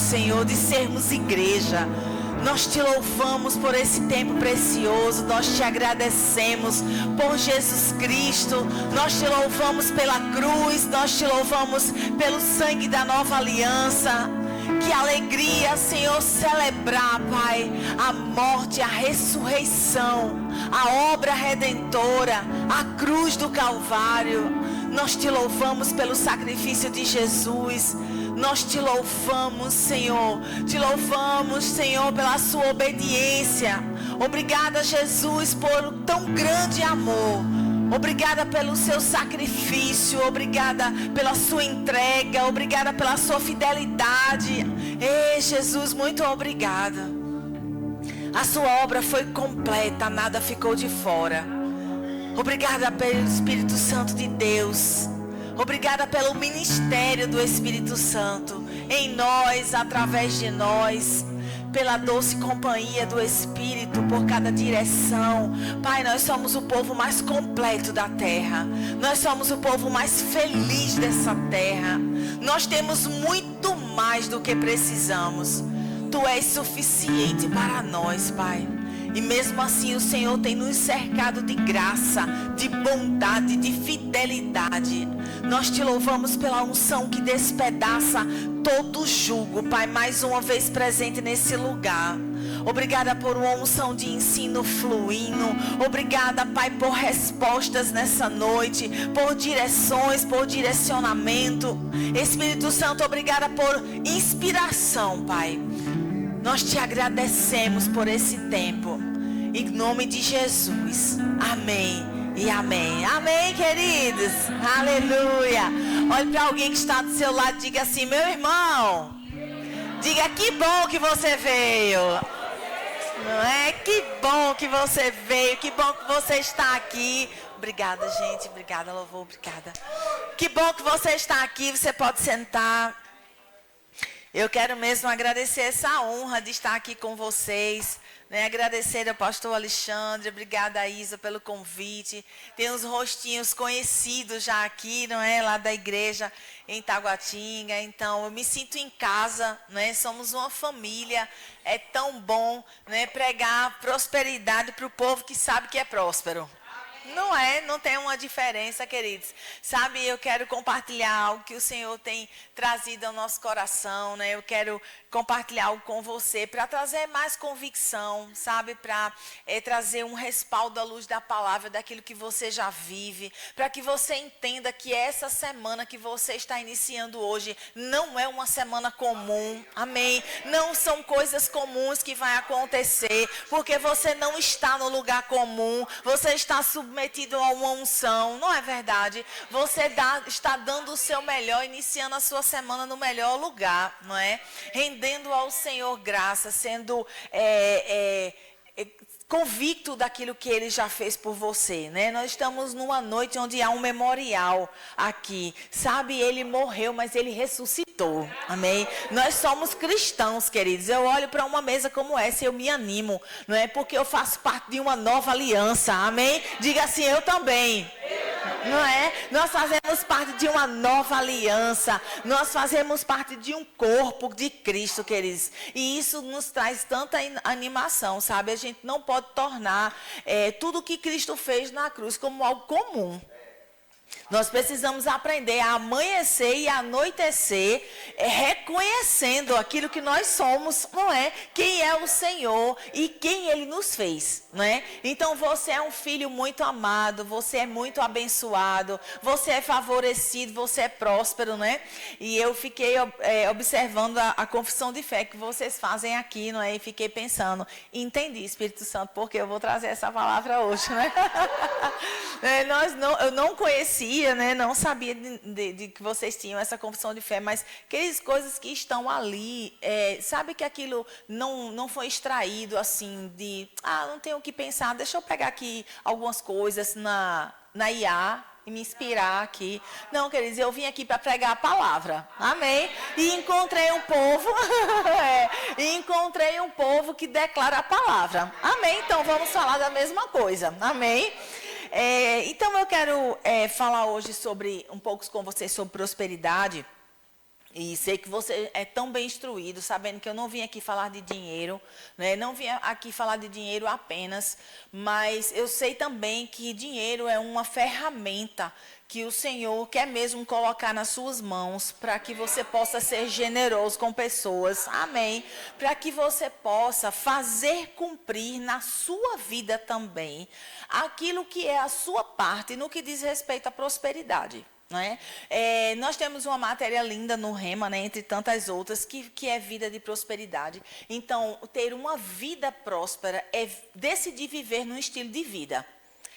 Senhor, de sermos igreja. Nós te louvamos por esse tempo precioso. Nós te agradecemos por Jesus Cristo. Nós te louvamos pela cruz. Nós te louvamos pelo sangue da nova aliança. Que alegria, Senhor, celebrar, Pai, a morte, a ressurreição, a obra redentora, a cruz do Calvário. Nós te louvamos pelo sacrifício de Jesus. Nós te louvamos, Senhor. Te louvamos, Senhor, pela sua obediência. Obrigada, Jesus, por tão grande amor. Obrigada pelo seu sacrifício. Obrigada pela sua entrega. Obrigada pela sua fidelidade. Ei, Jesus, muito obrigada. A sua obra foi completa, nada ficou de fora. Obrigada pelo Espírito Santo de Deus. Obrigada pelo ministério do Espírito Santo em nós, através de nós, pela doce companhia do Espírito, por cada direção. Pai, nós somos o povo mais completo da terra. Nós somos o povo mais feliz dessa terra. Nós temos muito mais do que precisamos. Tu és suficiente para nós, Pai. E mesmo assim o Senhor tem nos cercado de graça, de bondade, de fidelidade. Nós te louvamos pela unção que despedaça todo jugo, Pai, mais uma vez presente nesse lugar. Obrigada por uma unção de ensino fluindo. Obrigada, Pai, por respostas nessa noite, por direções, por direcionamento. Espírito Santo, obrigada por inspiração, Pai. Nós te agradecemos por esse tempo. Em nome de Jesus. Amém e amém. Amém, queridos. Aleluia. Olhe para alguém que está do seu lado e diga assim: meu irmão, diga que bom que você veio. Não é? Que bom que você veio. Que bom que você está aqui. Obrigada, gente. Obrigada, louvor. Obrigada. Que bom que você está aqui. Você pode sentar. Eu quero mesmo agradecer essa honra de estar aqui com vocês, né? Agradecer ao pastor Alexandre, obrigada, Isa, pelo convite. Tem uns rostinhos conhecidos já aqui, não é? Lá da igreja em Taguatinga. Então, eu me sinto em casa, né? Somos uma família. É tão bom, né, pregar prosperidade para o povo que sabe que é próspero. Não é, não tem uma diferença, queridos. Sabe, eu quero compartilhar algo que o Senhor tem trazido ao nosso coração, né? Eu quero compartilhar algo com você para trazer mais convicção, sabe? Para trazer um respaldo à luz da palavra, daquilo que você já vive. Para que você entenda que essa semana que você está iniciando hoje não é uma semana comum, amém? Não são coisas comuns que vai acontecer, porque você não está no lugar comum, você está submetido a uma unção, não é verdade? Você está dando o seu melhor, iniciando a sua semana no melhor lugar, não é? Rendendo ao Senhor graça, sendo convicto daquilo que Ele já fez por você, né? Nós estamos numa noite onde há um memorial aqui, sabe? Ele morreu, mas Ele ressuscitou, amém? Nós somos cristãos, queridos. Eu olho para uma mesa como essa e eu me animo, não é? Porque eu faço parte de uma nova aliança, amém? Diga assim, eu também. Não é? Nós fazemos parte de uma nova aliança. Nós fazemos parte de um corpo de Cristo, queridos. E isso nos traz tanta animação, sabe? A gente não pode tornar tudo que Cristo fez na cruz como algo comum. Nós precisamos aprender a amanhecer e anoitecer, reconhecendo aquilo que nós somos, não é? Quem é o Senhor e quem Ele nos fez, não é? Então você é um filho muito amado, você é muito abençoado, você é favorecido, você é próspero, né? E eu fiquei observando a confissão de fé que vocês fazem aqui, não é? E fiquei pensando, entendi, Espírito Santo, porque eu vou trazer essa palavra hoje, né? Eu não conhecia, né? Não sabia de que vocês tinham essa confissão de fé, mas aquelas coisas que estão ali, sabe que aquilo não foi extraído assim não tenho o que pensar, deixa eu pegar aqui algumas coisas na IA e me inspirar aqui. Não, queridos, eu vim aqui para pregar a palavra, amém? E encontrei um povo, que declara a palavra, amém? Então vamos falar da mesma coisa, amém? Então eu quero falar hoje um pouco com vocês sobre prosperidade. E sei que você é tão bem instruído, sabendo que eu não vim aqui falar de dinheiro, né? Não vim aqui falar de dinheiro apenas, mas eu sei também que dinheiro é uma ferramenta que o Senhor quer mesmo colocar nas suas mãos para que você possa ser generoso com pessoas, amém? Para que você possa fazer cumprir na sua vida também aquilo que é a sua parte no que diz respeito à prosperidade. Né? Nós temos uma matéria linda no Rema, né, entre tantas outras, que é vida de prosperidade. Então, ter uma vida próspera é decidir viver num estilo de vida.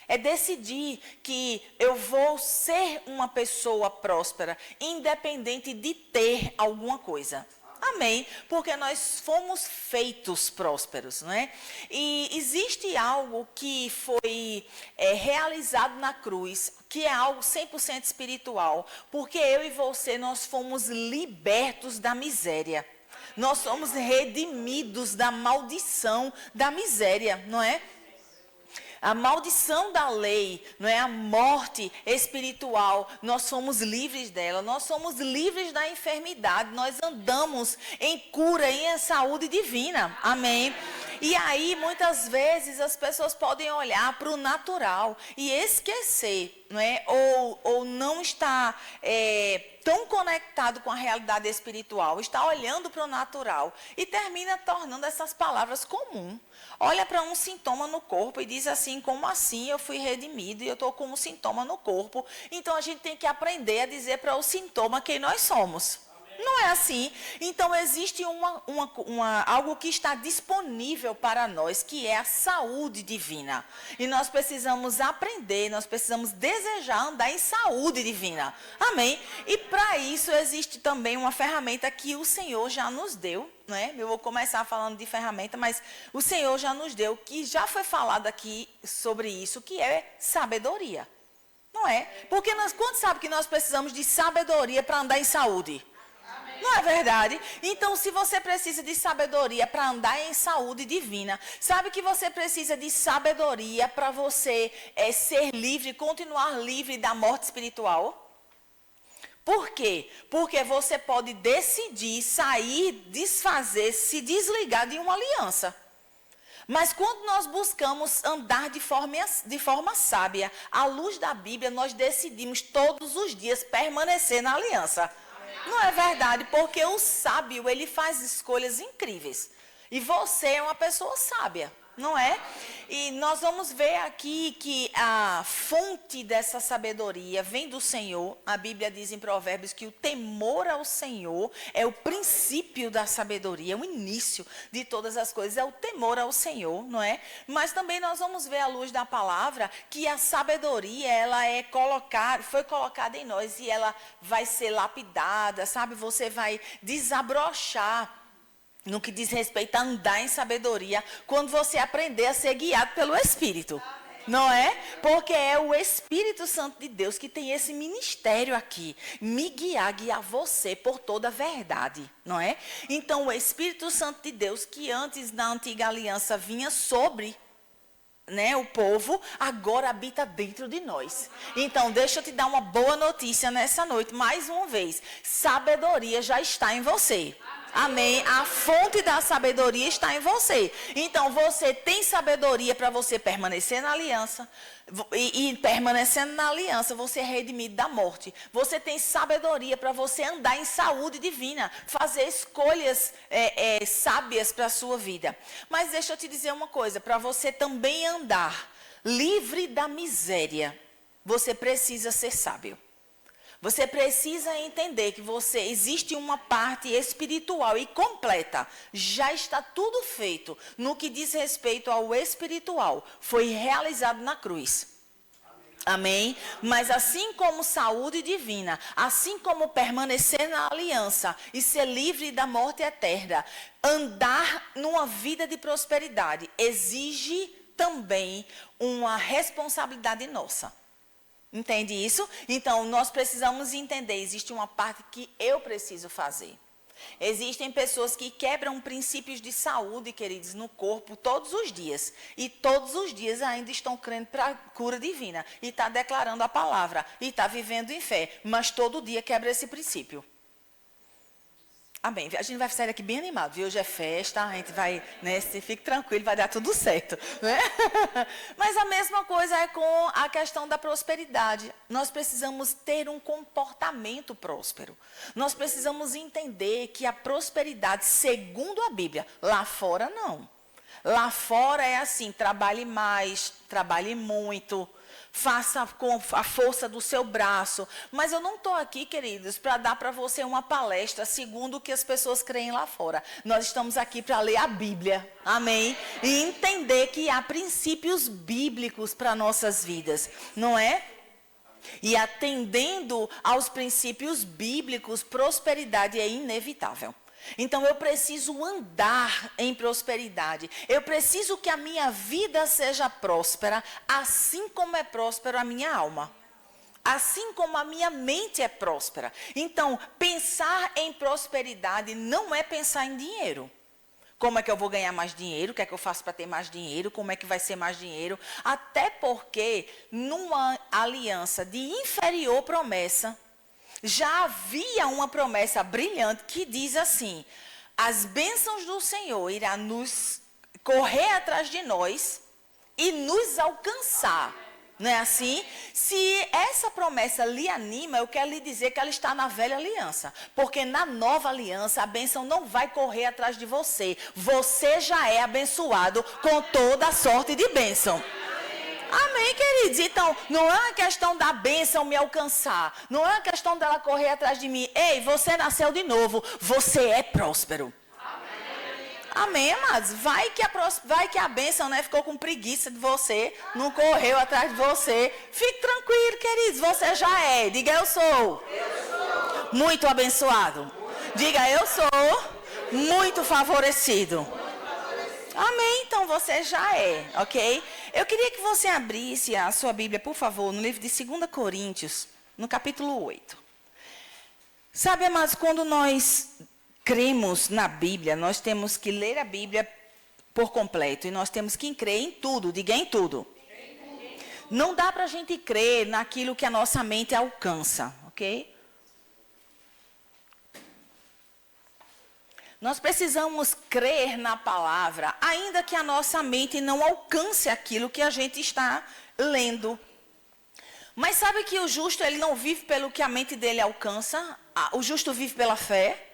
É decidir que eu vou ser uma pessoa próspera, independente de ter alguma coisa. Amém? Porque nós fomos feitos prósperos, não é? E existe algo que foi realizado na cruz, que é algo 100% espiritual, porque eu e você, nós fomos libertos da miséria. Nós somos redimidos da maldição da miséria, não é? A maldição da lei, não é? A morte espiritual, nós somos livres dela, nós somos livres da enfermidade, nós andamos em cura e em saúde divina, amém? E aí, muitas vezes, as pessoas podem olhar para o natural e esquecer, não é? Ou não estar tão conectado com a realidade espiritual, está olhando para o natural e termina tornando essas palavras comuns. Olha para um sintoma no corpo e diz assim, como assim eu fui redimido e eu estou com um sintoma no corpo. Então, a gente tem que aprender a dizer para o sintoma quem nós somos. Não é assim. Então, existe algo que está disponível para nós, que é a saúde divina. E nós precisamos aprender, nós precisamos desejar andar em saúde divina. Amém? E para isso existe também uma ferramenta que o Senhor já nos deu. Não é? Eu vou começar falando de ferramenta, mas o Senhor já nos deu, que já foi falado aqui sobre isso, que é sabedoria. Não é? Porque quantos sabem que nós precisamos de sabedoria para andar em saúde? Não é verdade? Então, se você precisa de sabedoria para andar em saúde divina, sabe que você precisa de sabedoria para você ser livre, continuar livre da morte espiritual? Por quê? Porque você pode decidir sair, desfazer, se desligar de uma aliança. Mas quando nós buscamos andar de forma sábia, à luz da Bíblia, nós decidimos todos os dias permanecer na aliança. Não é verdade? Porque o sábio, ele faz escolhas incríveis. E você é uma pessoa sábia, não é? E nós vamos ver aqui que a fonte dessa sabedoria vem do Senhor. A Bíblia diz em Provérbios que o temor ao Senhor é o princípio da sabedoria, é o início de todas as coisas, é o temor ao Senhor, não é? Mas também nós vamos ver à luz da palavra que a sabedoria, ela foi colocada em nós e ela vai ser lapidada, sabe? Você vai desabrochar no que diz respeito a andar em sabedoria, quando você aprender a ser guiado pelo Espírito. Não é? Porque é o Espírito Santo de Deus que tem esse ministério aqui. Me guiar você por toda a verdade. Não é? Então, o Espírito Santo de Deus, que antes na antiga aliança vinha sobre, né, o povo, agora habita dentro de nós. Então, deixa eu te dar uma boa notícia nessa noite, mais uma vez. Sabedoria já está em você. Amém? A fonte da sabedoria está em você. Então, você tem sabedoria para você permanecer na aliança. E permanecendo na aliança, você é redimido da morte. Você tem sabedoria para você andar em saúde divina. Fazer escolhas sábias para a sua vida. Mas deixa eu te dizer uma coisa. Para você também andar livre da miséria, você precisa ser sábio. Você precisa entender que existe uma parte espiritual e completa. Já está tudo feito no que diz respeito ao espiritual. Foi realizado na cruz. Amém? Mas assim como saúde divina, assim como permanecer na aliança e ser livre da morte eterna, andar numa vida de prosperidade exige também uma responsabilidade nossa. Entende isso? Então, nós precisamos entender, existe uma parte que eu preciso fazer. Existem pessoas que quebram princípios de saúde, queridos, no corpo todos os dias. E todos os dias ainda estão crendo para a cura divina. E está declarando a palavra. E está vivendo em fé. Mas todo dia quebra esse princípio. Amém. A gente vai sair daqui bem animado, viu? Hoje é festa, a gente vai, né? Fique tranquilo, vai dar tudo certo, né? Mas a mesma coisa é com a questão da prosperidade. Nós precisamos ter um comportamento próspero. Nós precisamos entender que a prosperidade, segundo a Bíblia, lá fora não. Lá fora é assim, trabalhe mais, trabalhe muito, faça com a força do seu braço. Mas eu não estou aqui, queridos, para dar para você uma palestra segundo o que as pessoas creem lá fora. Nós estamos aqui para ler a Bíblia, amém? E entender que há princípios bíblicos para nossas vidas, não é? E atendendo aos princípios bíblicos, prosperidade é inevitável. Então eu preciso andar em prosperidade. Eu preciso que a minha vida seja próspera, assim como é próspera a minha alma. Assim como a minha mente é próspera. Então, pensar em prosperidade não é pensar em dinheiro. Como é que eu vou ganhar mais dinheiro? O que é que eu faço para ter mais dinheiro? Como é que vai ser mais dinheiro? Até porque, numa aliança de inferior promessa, já havia uma promessa brilhante que diz assim: as bênçãos do Senhor irá nos correr atrás de nós e nos alcançar. Não é assim? Se essa promessa lhe anima, eu quero lhe dizer que ela está na velha aliança. Porque na nova aliança, a bênção não vai correr atrás de você. Você já é abençoado com toda a sorte de bênção. Amém, queridos? Então, não é uma questão da bênção me alcançar. Não é uma questão dela correr atrás de mim. Ei, você nasceu de novo. Você é próspero. Amém, amados? Vai que a bênção, né, ficou com preguiça de você. Não correu atrás de você. Fique tranquilo, queridos. Você já é. Diga, eu sou. Muito abençoado. Diga, eu sou muito favorecido. Amém, então você já é, ok? Eu queria que você abrisse a sua Bíblia, por favor, no livro de 2 Coríntios, no capítulo 8. Sabe, amados, quando nós cremos na Bíblia, nós temos que ler a Bíblia por completo. E nós temos que crer em tudo, diga em tudo. Não dá para a gente crer naquilo que a nossa mente alcança, ok? Nós precisamos crer na palavra, ainda que a nossa mente não alcance aquilo que a gente está lendo. Mas sabe que o justo, ele não vive pelo que a mente dele alcança? O justo vive pela fé.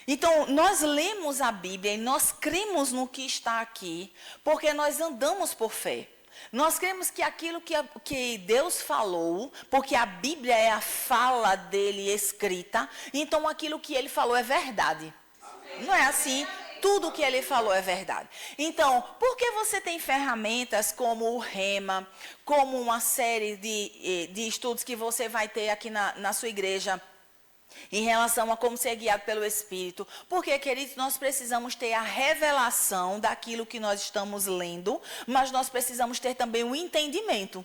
Então, nós lemos a Bíblia e nós cremos no que está aqui, porque nós andamos por fé. Nós cremos que aquilo que Deus falou, porque a Bíblia é a fala dele escrita, então aquilo que ele falou é verdade. Não é assim? Tudo que ele falou é verdade. Então, por que você tem ferramentas como o Rema, como uma série de estudos que você vai ter aqui na sua igreja, em relação a como ser guiado pelo Espírito? Porque, queridos, nós precisamos ter a revelação daquilo que nós estamos lendo, mas nós precisamos ter também o entendimento.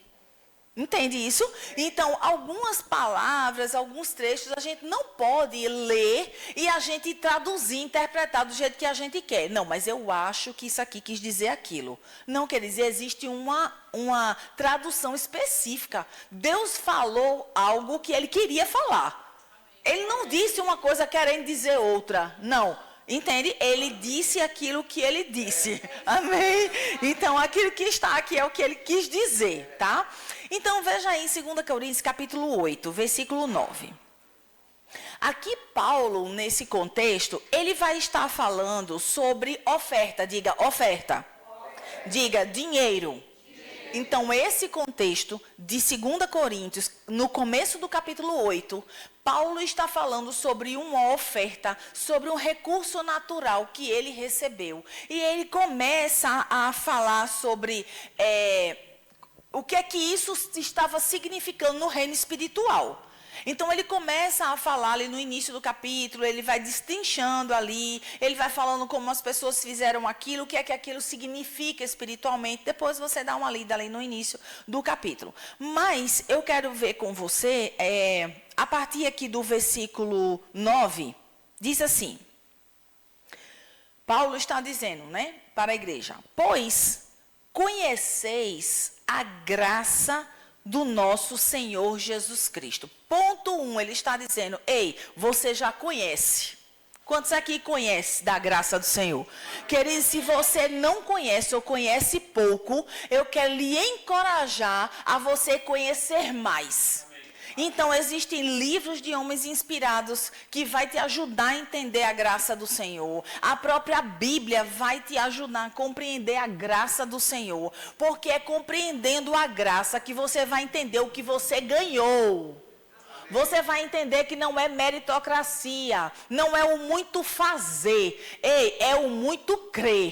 Entende isso? Então, algumas palavras, alguns trechos, a gente não pode ler e a gente traduzir, interpretar do jeito que a gente quer. Não, mas eu acho que isso aqui quis dizer aquilo. Não quer dizer, existe uma tradução específica. Deus falou algo que ele queria falar. Ele não disse uma coisa querendo dizer outra. Não. Entende? Ele disse aquilo que ele disse. Amém? Então, aquilo que está aqui é o que ele quis dizer, tá? Então, veja aí em 2 Coríntios, capítulo 8, versículo 9. Aqui, Paulo, nesse contexto, ele vai estar falando sobre oferta. Diga, oferta. Diga, dinheiro. Então, esse contexto de 2 Coríntios, no começo do capítulo 8, Paulo está falando sobre uma oferta, sobre um recurso natural que ele recebeu. E ele começa a falar sobre o que é que isso estava significando no reino espiritual. Então, ele começa a falar ali no início do capítulo, ele vai destrinchando ali, ele vai falando como as pessoas fizeram aquilo, o que é que aquilo significa espiritualmente. Depois você dá uma lida ali no início do capítulo. Mas eu quero ver com você, a partir aqui do versículo 9, diz assim, Paulo está dizendo, né, para a igreja: pois conheceis a graça do nosso Senhor Jesus Cristo. Ponto 1, ele está dizendo, ei, você já conhece. Quantos aqui conhecem da graça do Senhor? Querido, se você não conhece ou conhece pouco, eu quero lhe encorajar a você conhecer mais. Então, existem livros de homens inspirados que vai te ajudar a entender a graça do Senhor. A própria Bíblia vai te ajudar a compreender a graça do Senhor. Porque é compreendendo a graça que você vai entender o que você ganhou. Você vai entender que não é meritocracia, não é o muito fazer, é o muito crer.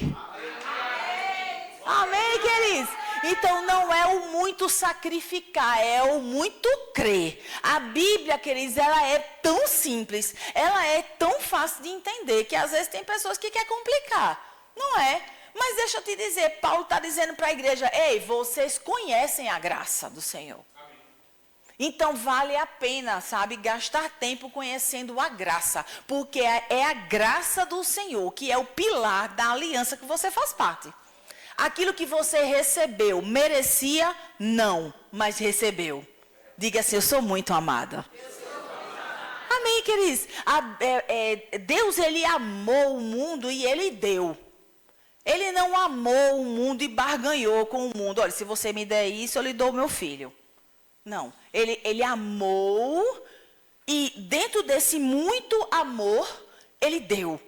Amém, queridos? Então, não é o muito sacrificar, é o muito crer. A Bíblia, queridos, ela é tão simples, ela é tão fácil de entender, que às vezes tem pessoas que querem complicar. Não é? Mas deixa eu te dizer, Paulo está dizendo para a igreja, vocês conhecem a graça do Senhor. Então, vale a pena, sabe, gastar tempo conhecendo a graça. Porque é a graça do Senhor que é o pilar da aliança que você faz parte. Aquilo que você recebeu, merecia? Não, mas recebeu. Diga assim, eu sou muito amada. Amém, queridos? Deus, Ele amou o mundo e Ele deu. Ele não amou o mundo e barganhou com o mundo. Olha, se você me der isso, eu lhe dou o meu filho. Não, ele amou e dentro desse muito amor, Ele deu.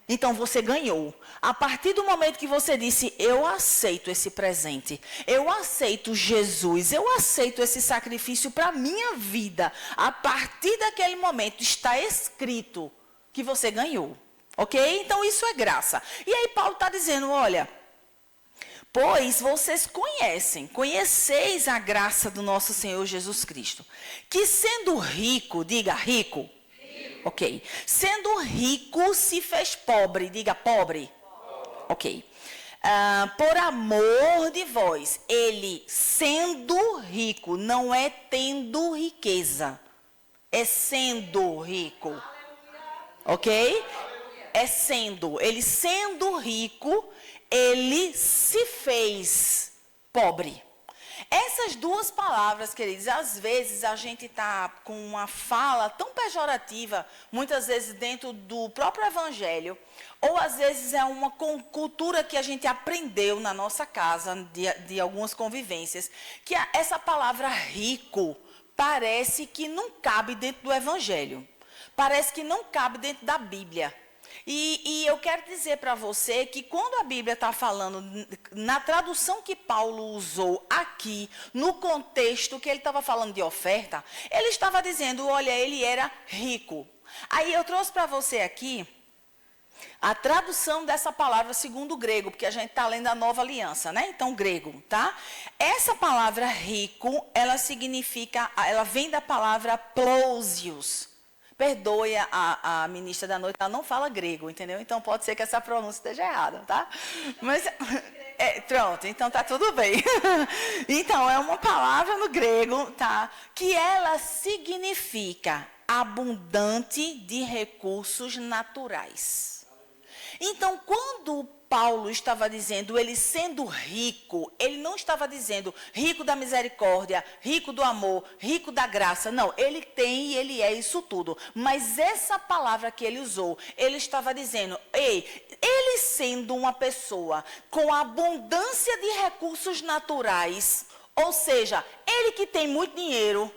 Então, você ganhou. A partir do momento que você disse, eu aceito esse presente, eu aceito Jesus, eu aceito esse sacrifício para a minha vida. A partir daquele momento, está escrito que você ganhou. Ok? Então, isso é graça. E aí, Paulo está dizendo, olha, pois vocês conheceis a graça do nosso Senhor Jesus Cristo, que sendo rico, diga rico. Ok. Sendo rico, se fez pobre. Diga pobre. Ok. Por amor de vós. Ele sendo rico. Não é tendo riqueza. É sendo rico. Ok? É sendo. Ele sendo rico, ele se fez pobre. Essas duas palavras, queridos, às vezes a gente está com uma fala tão pejorativa, muitas vezes dentro do próprio evangelho, ou às vezes é uma cultura que a gente aprendeu na nossa casa, de algumas convivências, que essa palavra rico parece que não cabe dentro do evangelho, parece que não cabe dentro da Bíblia. E eu quero dizer para você que quando a Bíblia está falando, na tradução que Paulo usou aqui, no contexto que ele estava falando de oferta, ele estava dizendo, olha, ele era rico. Aí eu trouxe para você aqui a tradução dessa palavra segundo o grego, porque a gente está lendo a Nova Aliança, né? Então, grego, tá? Essa palavra rico, ela vem da palavra plousios. Perdoe a ministra da noite, ela não fala grego, entendeu? Então, pode ser que essa pronúncia esteja errada, tá? Mas, pronto, então tá tudo bem. Então, é uma palavra no grego, tá? Que ela significa abundante de recursos naturais. Então, quando Paulo estava dizendo, ele sendo rico, ele não estava dizendo rico da misericórdia, rico do amor, rico da graça. Não, ele tem e ele é isso tudo. Mas essa palavra que ele usou, ele estava dizendo, ele sendo uma pessoa com abundância de recursos naturais, ou seja, ele que tem muito dinheiro,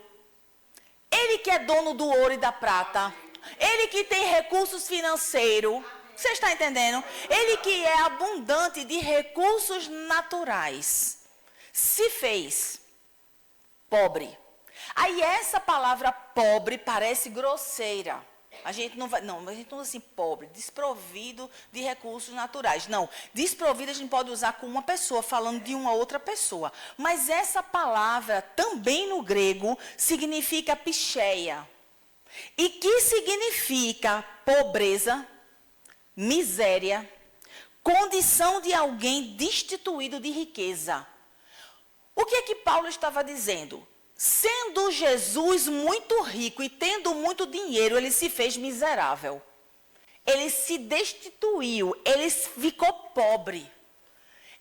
ele que é dono do ouro e da prata, ele que tem recursos financeiros. Você está entendendo? Ele que é abundante de recursos naturais, se fez pobre. Aí essa palavra pobre parece grosseira. A gente não usa assim pobre, desprovido de recursos naturais. Não, desprovido a gente pode usar com uma pessoa, falando de uma outra pessoa. Mas essa palavra também no grego significa picheia. E que significa pobreza, miséria, condição de alguém destituído de riqueza. O que é que Paulo estava dizendo? Sendo Jesus muito rico e tendo muito dinheiro, ele se fez miserável. Ele se destituiu, ele ficou pobre.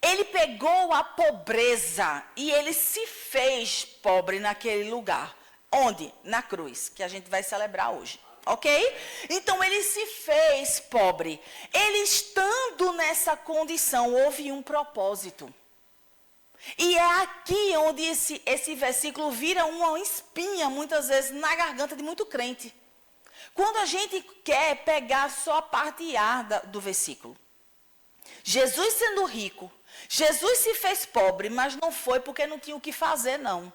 Ele pegou a pobreza e ele se fez pobre naquele lugar. Onde? Na cruz, que a gente vai celebrar hoje. ok? Então ele se fez pobre. Ele estando nessa condição, houve um propósito. E é aqui onde esse versículo vira uma espinha, muitas vezes, na garganta de muito crente. Quando a gente quer pegar só a parte A do versículo. Jesus sendo rico, Jesus se fez pobre, mas não foi porque não tinha o que fazer, não.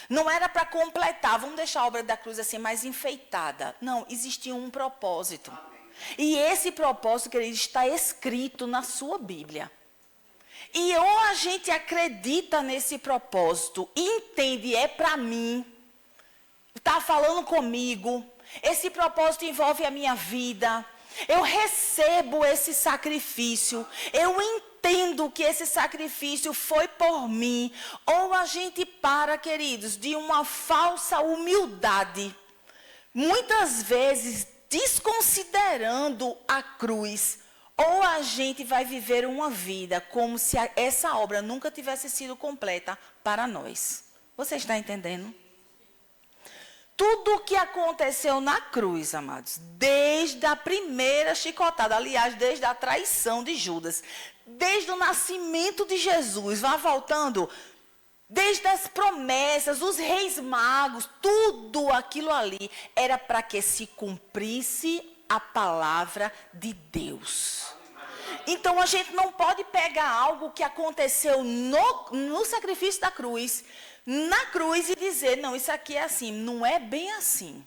Não era para completar, vamos deixar a obra da cruz assim mais enfeitada. Não, existia um propósito. E esse propósito, querido, está escrito na sua Bíblia. E ou a gente acredita nesse propósito, entende, é para mim, está falando comigo, esse propósito envolve a minha vida, eu recebo esse sacrifício, eu entendo que esse sacrifício foi por mim, ou a gente para, queridos, de uma falsa humildade, muitas vezes desconsiderando a cruz, ou a gente vai viver uma vida como se essa obra nunca tivesse sido completa para nós. Você está entendendo? Tudo o que aconteceu na cruz, amados, desde a primeira chicotada, aliás, desde a traição de Judas, desde o nascimento de Jesus, vai voltando, desde as promessas, os reis magos, tudo aquilo ali era para que se cumprisse a palavra de Deus. Então a gente não pode pegar algo que aconteceu no sacrifício da cruz, na cruz, e dizer, não, isso aqui é assim. Não é bem assim.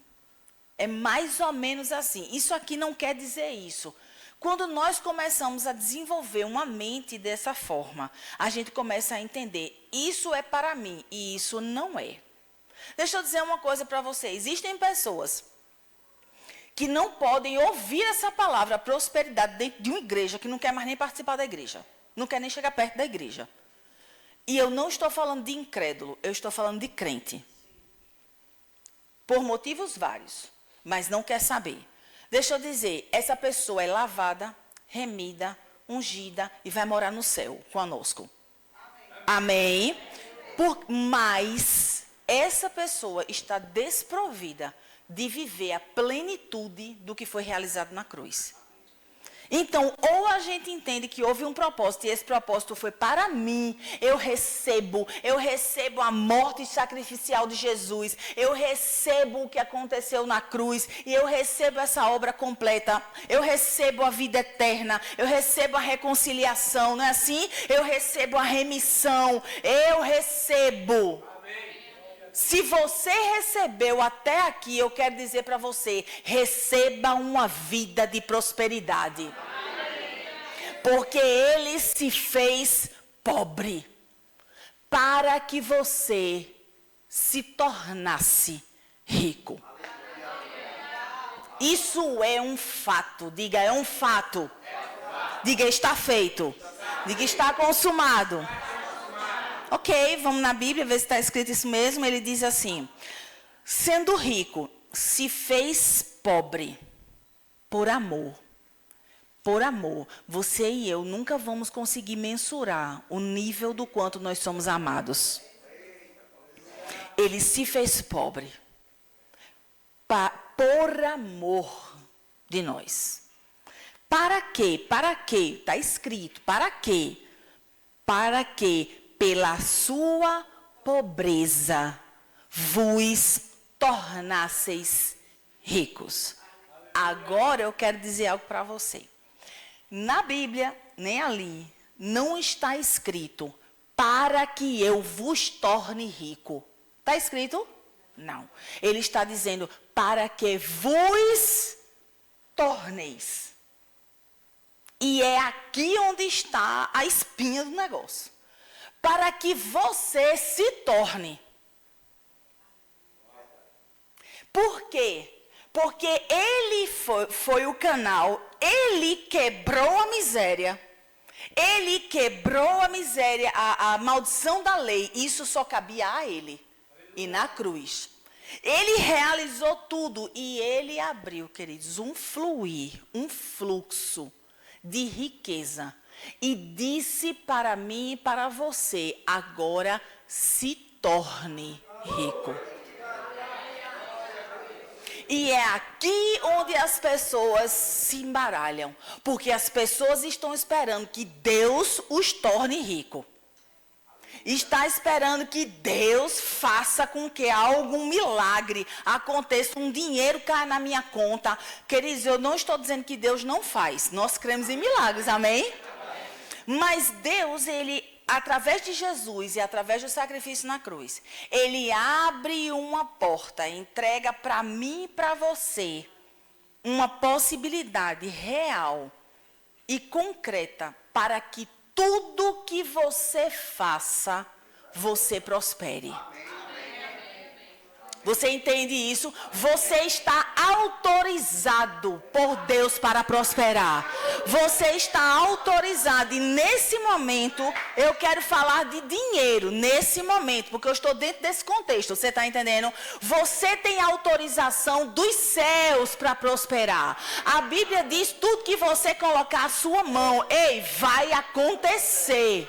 É mais ou menos assim. Isso aqui não quer dizer isso. Quando nós começamos a desenvolver uma mente dessa forma, a gente começa a entender, isso é para mim e isso não é. Deixa eu dizer uma coisa para você. Existem pessoas que não podem ouvir essa palavra prosperidade dentro de uma igreja, que não quer mais nem participar da igreja, não quer nem chegar perto da igreja. E eu não estou falando de incrédulo, eu estou falando de crente. Por motivos vários, mas não quer saber. Deixa eu dizer, essa pessoa é lavada, remida, ungida e vai morar no céu conosco. Amém? Mas essa pessoa está desprovida de viver a plenitude do que foi realizado na cruz. Então, ou a gente entende que houve um propósito, e esse propósito foi para mim, eu recebo a morte sacrificial de Jesus, eu recebo o que aconteceu na cruz, e eu recebo essa obra completa, eu recebo a vida eterna, eu recebo a reconciliação, não é assim? Eu recebo a remissão, eu recebo. Se você recebeu até aqui, eu quero dizer para você, receba uma vida de prosperidade. Porque ele se fez pobre para que você se tornasse rico. Isso é um fato. Diga, é um fato. Diga, está feito. Diga, está consumado. Ok, vamos na Bíblia, ver se está escrito isso mesmo. Ele diz assim, sendo rico, se fez pobre por amor. Por amor. Você e eu nunca vamos conseguir mensurar o nível do quanto nós somos amados. Ele se fez pobre por amor de nós. Para quê? Para quê? Está escrito. Para quê? Para quê? Pela sua pobreza vos tornasseis ricos. Agora eu quero dizer algo para você. Na Bíblia, nem ali, não está escrito para que eu vos torne rico. Está escrito? Não. Ele está dizendo para que vos torneis. E é aqui onde está a espinha do negócio. Para que você se torne. Por quê? Porque ele foi o canal, ele quebrou a miséria. Ele quebrou a miséria, a maldição da lei. Isso só cabia a ele. E na cruz. Ele realizou tudo e ele abriu, queridos, um fluir, um fluxo de riqueza. E disse para mim e para você, agora se torne rico. E é aqui onde as pessoas se embaralham. Porque as pessoas estão esperando que Deus os torne rico. Está esperando que Deus faça com que algum milagre aconteça, um dinheiro caia na minha conta. Queridos, eu não estou dizendo que Deus não faz. Nós cremos em milagres, amém? Mas Deus, Ele, através de Jesus e através do sacrifício na cruz, Ele abre uma porta, entrega para mim e para você uma possibilidade real e concreta para que tudo que você faça, você prospere. Você entende isso? Você está autorizado por Deus para prosperar. Você está autorizado. E nesse momento, eu quero falar de dinheiro. Nesse momento, porque eu estou dentro desse contexto. Você está entendendo? Você tem autorização dos céus para prosperar. A Bíblia diz, tudo que você colocar a sua mão, ei, vai acontecer.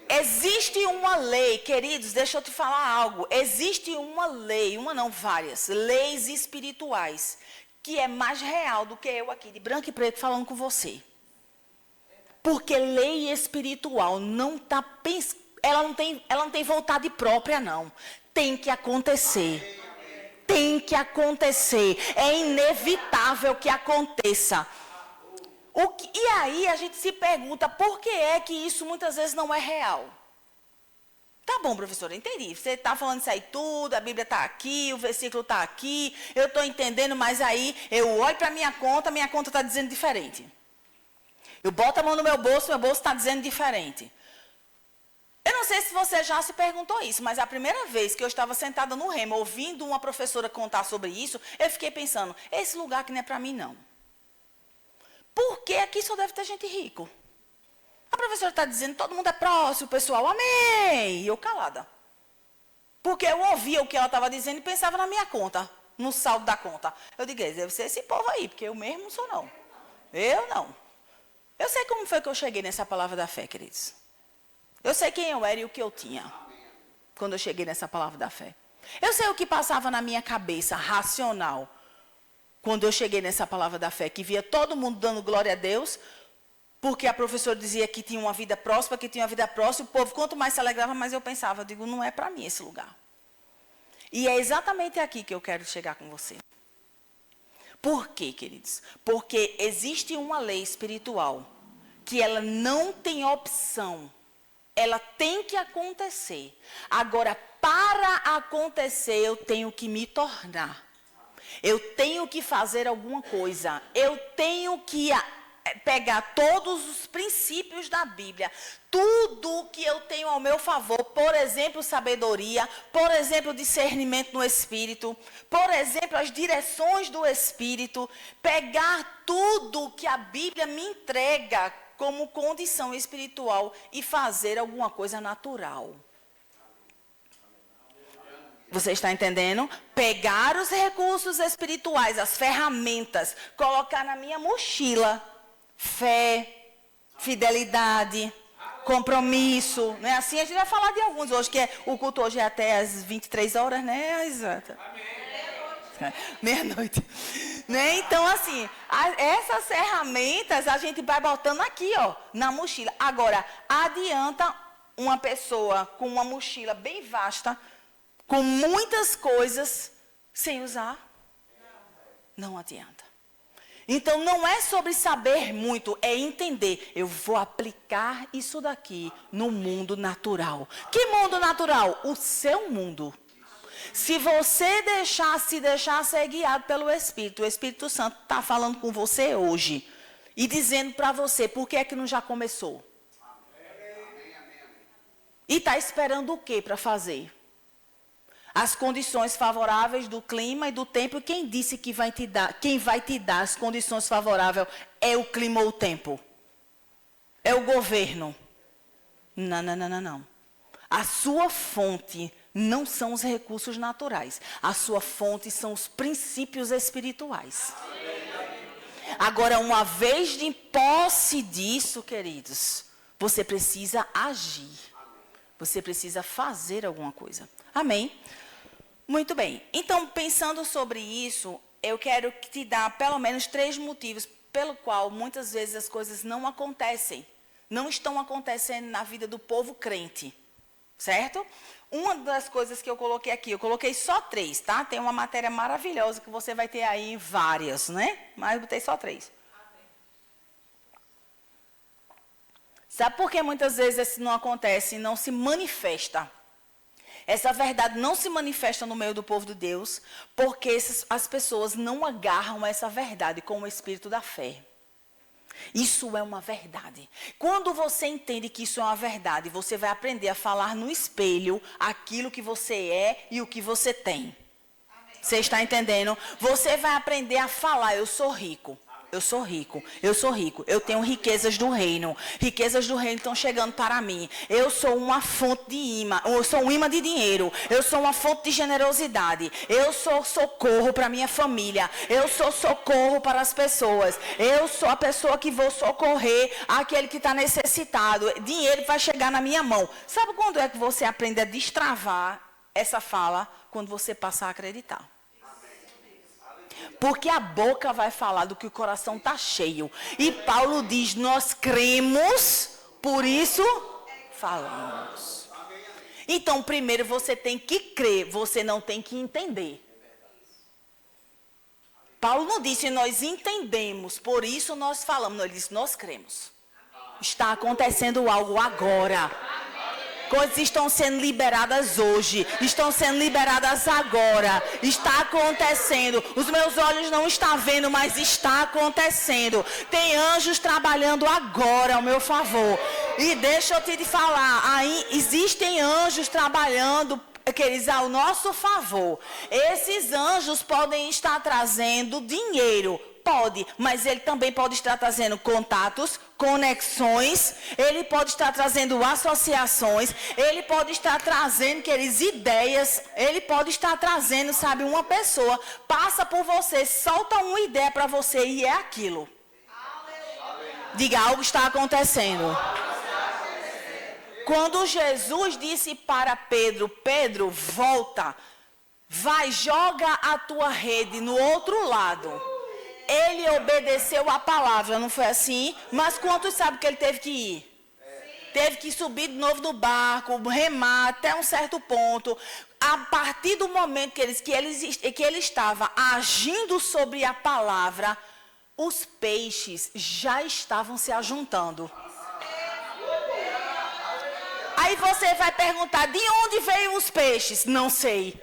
Existe uma lei, queridos, deixa eu te falar algo. Existe uma lei, uma não, várias, leis espirituais, que é mais real do que eu aqui, de branco e preto, falando com você. Porque lei espiritual não está ela não tem vontade própria, não. Tem que acontecer. Tem que acontecer. É inevitável que aconteça. E aí a gente se pergunta, por que é que isso muitas vezes não é real? Tá bom, professora, entendi. Você está falando isso aí tudo, a Bíblia está aqui, o versículo está aqui, eu estou entendendo, mas aí eu olho para a minha conta está dizendo diferente. Eu boto a mão no meu bolso está dizendo diferente. Eu não sei se você já se perguntou isso, mas a primeira vez que eu estava sentada no remo, ouvindo uma professora contar sobre isso, eu fiquei pensando, esse lugar aqui não é para mim, não. Porque aqui só deve ter gente rico. A professora está dizendo, todo mundo é próximo, pessoal, amém. E eu calada. Porque eu ouvia o que ela estava dizendo e pensava na minha conta, no saldo da conta. Eu digo, deve ser esse povo aí, porque eu mesmo não sou não. Eu não. Eu sei como foi que eu cheguei nessa palavra da fé, queridos. Eu sei quem eu era e o que eu tinha, quando eu cheguei nessa palavra da fé. Eu sei o que passava na minha cabeça, racional, quando eu cheguei nessa palavra da fé, que via todo mundo dando glória a Deus, porque a professora dizia que tinha uma vida próspera, o povo, quanto mais se alegrava, mais eu pensava, eu digo, não é para mim esse lugar. E é exatamente aqui que eu quero chegar com você. Por quê, queridos? Porque existe uma lei espiritual, que ela não tem opção, ela tem que acontecer. Agora, para acontecer, eu tenho que me tornar. Eu tenho que fazer alguma coisa. Eu tenho que pegar todos os princípios da Bíblia. Tudo que eu tenho ao meu favor. Por exemplo, sabedoria. Por exemplo, discernimento no Espírito. Por exemplo, as direções do Espírito. Pegar tudo que a Bíblia me entrega como condição espiritual e fazer alguma coisa natural. Você está entendendo? Pegar os recursos espirituais, as ferramentas, colocar na minha mochila. Fé, fidelidade, compromisso. Não é assim? A gente vai falar de alguns hoje, que o culto hoje é até às 23 horas, né? Exato. Meia-noite. Né? Então, assim, essas ferramentas a gente vai botando aqui, ó, na mochila. Agora, adianta uma pessoa com uma mochila bem vasta, com muitas coisas, sem usar? Não adianta. Então, não é sobre saber muito, é entender. Eu vou aplicar isso daqui no mundo natural. Que mundo natural? O seu mundo. Se você se deixar ser guiado pelo Espírito, o Espírito Santo está falando com você hoje e dizendo para você, por que é que não já começou? E está esperando o que para fazer? As condições favoráveis do clima e do tempo. Quem disse que vai te dar? Quem vai te dar as condições favoráveis é o clima ou o tempo? É o governo? Não, não, não, não, não. A sua fonte não são os recursos naturais. A sua fonte são os princípios espirituais. Agora, uma vez de posse disso, queridos, você precisa agir. Você precisa fazer alguma coisa. Amém? Muito bem. Então, pensando sobre isso, eu quero te dar pelo menos 3 motivos pelo qual muitas vezes as coisas não acontecem, não estão acontecendo na vida do povo crente, certo? Uma das coisas que eu coloquei aqui, eu coloquei só 3, tá? Tem uma matéria maravilhosa que você vai ter aí várias, né? Mas eu botei só 3. Sabe por que muitas vezes isso não acontece, não se manifesta? Essa verdade não se manifesta no meio do povo de Deus, porque as pessoas não agarram essa verdade com o espírito da fé. Isso é uma verdade. Quando você entende que isso é uma verdade, você vai aprender a falar no espelho aquilo que você é e o que você tem. Você está entendendo? Você vai aprender a falar, eu sou rico. Eu sou rico, eu sou rico, eu tenho riquezas do reino. Riquezas do reino estão chegando para mim. Eu sou uma fonte de imã, eu sou um imã de dinheiro. Eu sou uma fonte de generosidade. Eu sou socorro para minha família. Eu sou socorro para as pessoas. Eu sou a pessoa que vou socorrer aquele que está necessitado. Dinheiro vai chegar na minha mão. Sabe quando é que você aprende a destravar essa fala? Quando você passa a acreditar. Porque a boca vai falar do que o coração está cheio. E Paulo diz, nós cremos, por isso falamos. Então, primeiro você tem que crer, você não tem que entender. Paulo não disse, nós entendemos, por isso nós falamos. Não, ele disse, nós cremos. Está acontecendo algo agora. Coisas estão sendo liberadas hoje, estão sendo liberadas agora, está acontecendo. Os meus olhos não estão vendo, mas está acontecendo. Tem anjos trabalhando agora ao meu favor. E deixa eu te falar, aí existem anjos trabalhando, queridos, ao nosso favor. Esses anjos podem estar trazendo dinheiro. Pode, mas ele também pode estar trazendo contatos, conexões, ele pode estar trazendo associações, ele pode estar trazendo, queridos, ideias, ele pode estar trazendo, sabe, uma pessoa, passa por você, solta uma ideia para você e é aquilo. Diga, algo está acontecendo. Quando Jesus disse para Pedro, Pedro, volta, vai, joga a tua rede no outro lado. Ele obedeceu a palavra, não foi assim? Mas quantos sabem que ele teve que ir? Teve que subir de novo no barco, remar até um certo ponto. A partir do momento que ele estava agindo sobre a palavra, os peixes já estavam se ajuntando. Aí você vai perguntar, de onde veio os peixes? Não sei.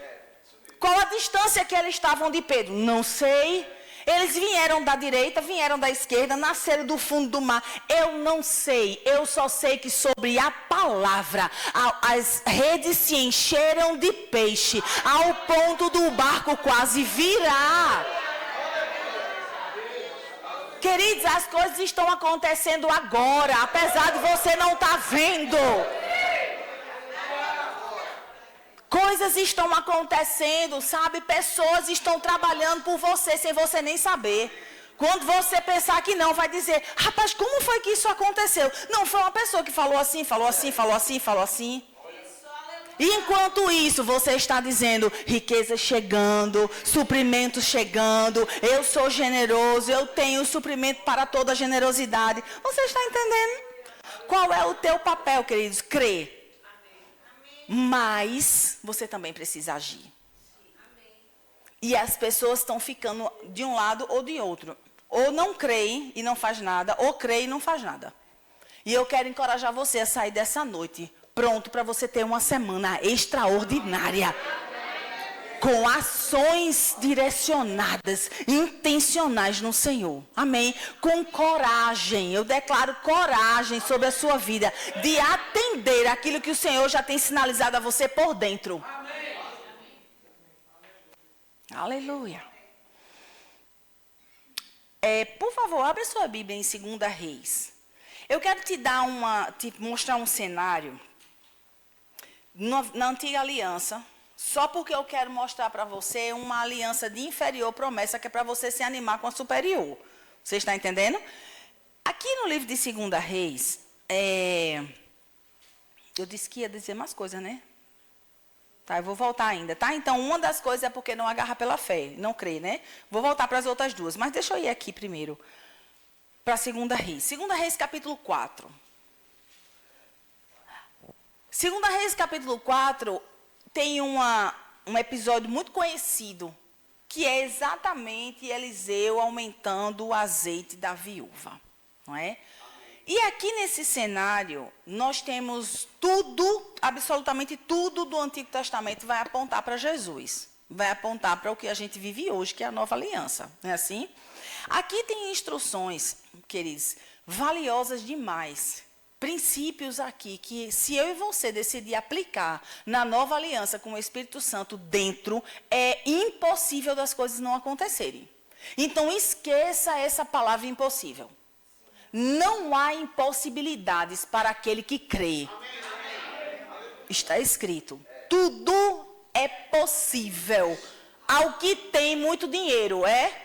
Qual a distância que eles estavam de Pedro? Não sei. Eles vieram da direita, vieram da esquerda, nasceram do fundo do mar. Eu não sei, eu só sei que sobre a palavra, as redes se encheram de peixe, ao ponto do barco quase virar. Queridos, as coisas estão acontecendo agora, apesar de você não estar vendo. Coisas estão acontecendo, sabe? Pessoas estão trabalhando por você, sem você nem saber. Quando você pensar que não, vai dizer, rapaz, como foi que isso aconteceu? Não, foi uma pessoa que falou assim, falou assim, falou assim, falou assim. E enquanto isso, você está dizendo, riqueza chegando, suprimento chegando, eu sou generoso, eu tenho suprimento para toda generosidade. Você está entendendo? Qual é o teu papel, queridos? Crer. Mas você também precisa agir. E as pessoas estão ficando de um lado ou de outro. Ou não creem e não faz nada, ou creem e não faz nada. E eu quero encorajar você a sair dessa noite pronto para você ter uma semana extraordinária. Com ações direcionadas, intencionais no Senhor. Amém? Com coragem, eu declaro coragem sobre a sua vida, de atender aquilo que o Senhor já tem sinalizado a você por dentro. Amém. Aleluia. Por favor, abre sua Bíblia em 2 Reis. Eu quero te mostrar um cenário na antiga aliança. Só porque eu quero mostrar para você uma aliança de inferior promessa, que é para você se animar com a superior. Você está entendendo? Aqui no livro de 2 Reis, eu disse que ia dizer mais coisas, né? Tá, eu vou voltar ainda, tá? Então, uma das coisas é porque não agarra pela fé, não crê, né? Vou voltar para as outras duas, mas deixa eu ir aqui primeiro, para 2 Reis. 2 Reis, capítulo 4. 2 Reis, capítulo 4, tem um episódio muito conhecido, que é exatamente Eliseu aumentando o azeite da viúva, não é? E aqui nesse cenário, nós temos tudo, absolutamente tudo do Antigo Testamento vai apontar para Jesus. Vai apontar para o que a gente vive hoje, que é a nova aliança. Não é assim? Aqui tem instruções, queridos, valiosas demais. Princípios aqui que, se eu e você decidir aplicar na nova aliança com o Espírito Santo dentro, é impossível das coisas não acontecerem. Então, esqueça essa palavra impossível. Não há impossibilidades para aquele que crê. Está escrito. Tudo é possível ao que tem muito dinheiro, é?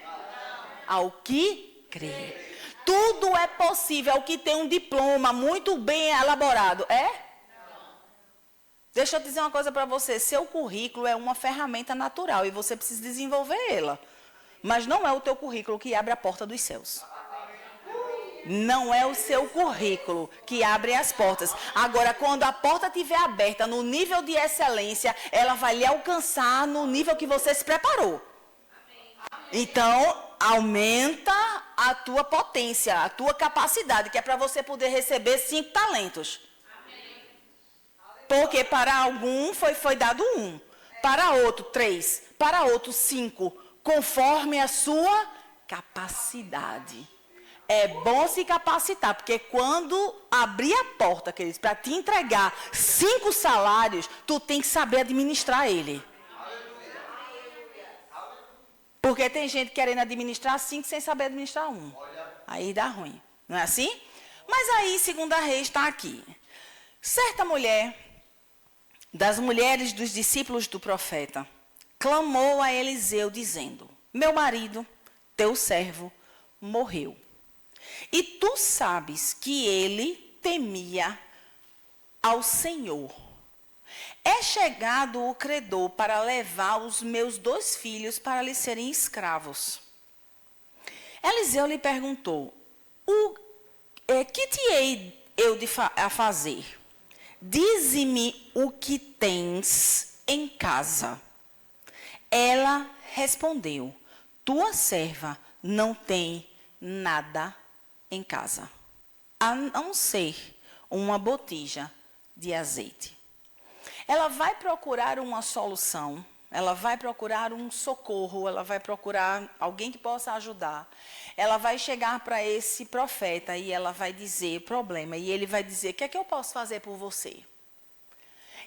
Ao que crê. Tudo é possível ao que tem um diploma muito bem elaborado, é? Deixa eu dizer uma coisa para você. Seu currículo é uma ferramenta natural e você precisa desenvolver ela. Mas não é o teu currículo que abre a porta dos céus. Não é o seu currículo que abre as portas. Agora, quando a porta estiver aberta no nível de excelência, ela vai lhe alcançar no nível que você se preparou. Então, aumenta a tua potência, a tua capacidade, que é para você poder receber 5 talentos. Porque para algum foi dado 1, para outro 3, para outro 5, conforme a sua capacidade. É bom se capacitar, porque quando abrir a porta, queridos, para te entregar 5 salários, tu tem que saber administrar ele. Porque tem gente querendo administrar 5 sem saber administrar 1. Aí dá ruim, não é assim? Mas aí, 2 Reis está aqui. Certa mulher, das mulheres dos discípulos do profeta, clamou a Eliseu dizendo: meu marido, teu servo, morreu. E tu sabes que ele temia ao Senhor. É chegado o credor para levar os meus 2 filhos para lhe serem escravos. Eliseu lhe perguntou: que te hei eu a fazer? Dize-me o que tens em casa. Ela respondeu: tua serva não tem nada em casa, a não ser uma botija de azeite. Ela vai procurar uma solução, ela vai procurar um socorro, ela vai procurar alguém que possa ajudar. Ela vai chegar para esse profeta e ela vai dizer o problema, e ele vai dizer: o que é que eu posso fazer por você?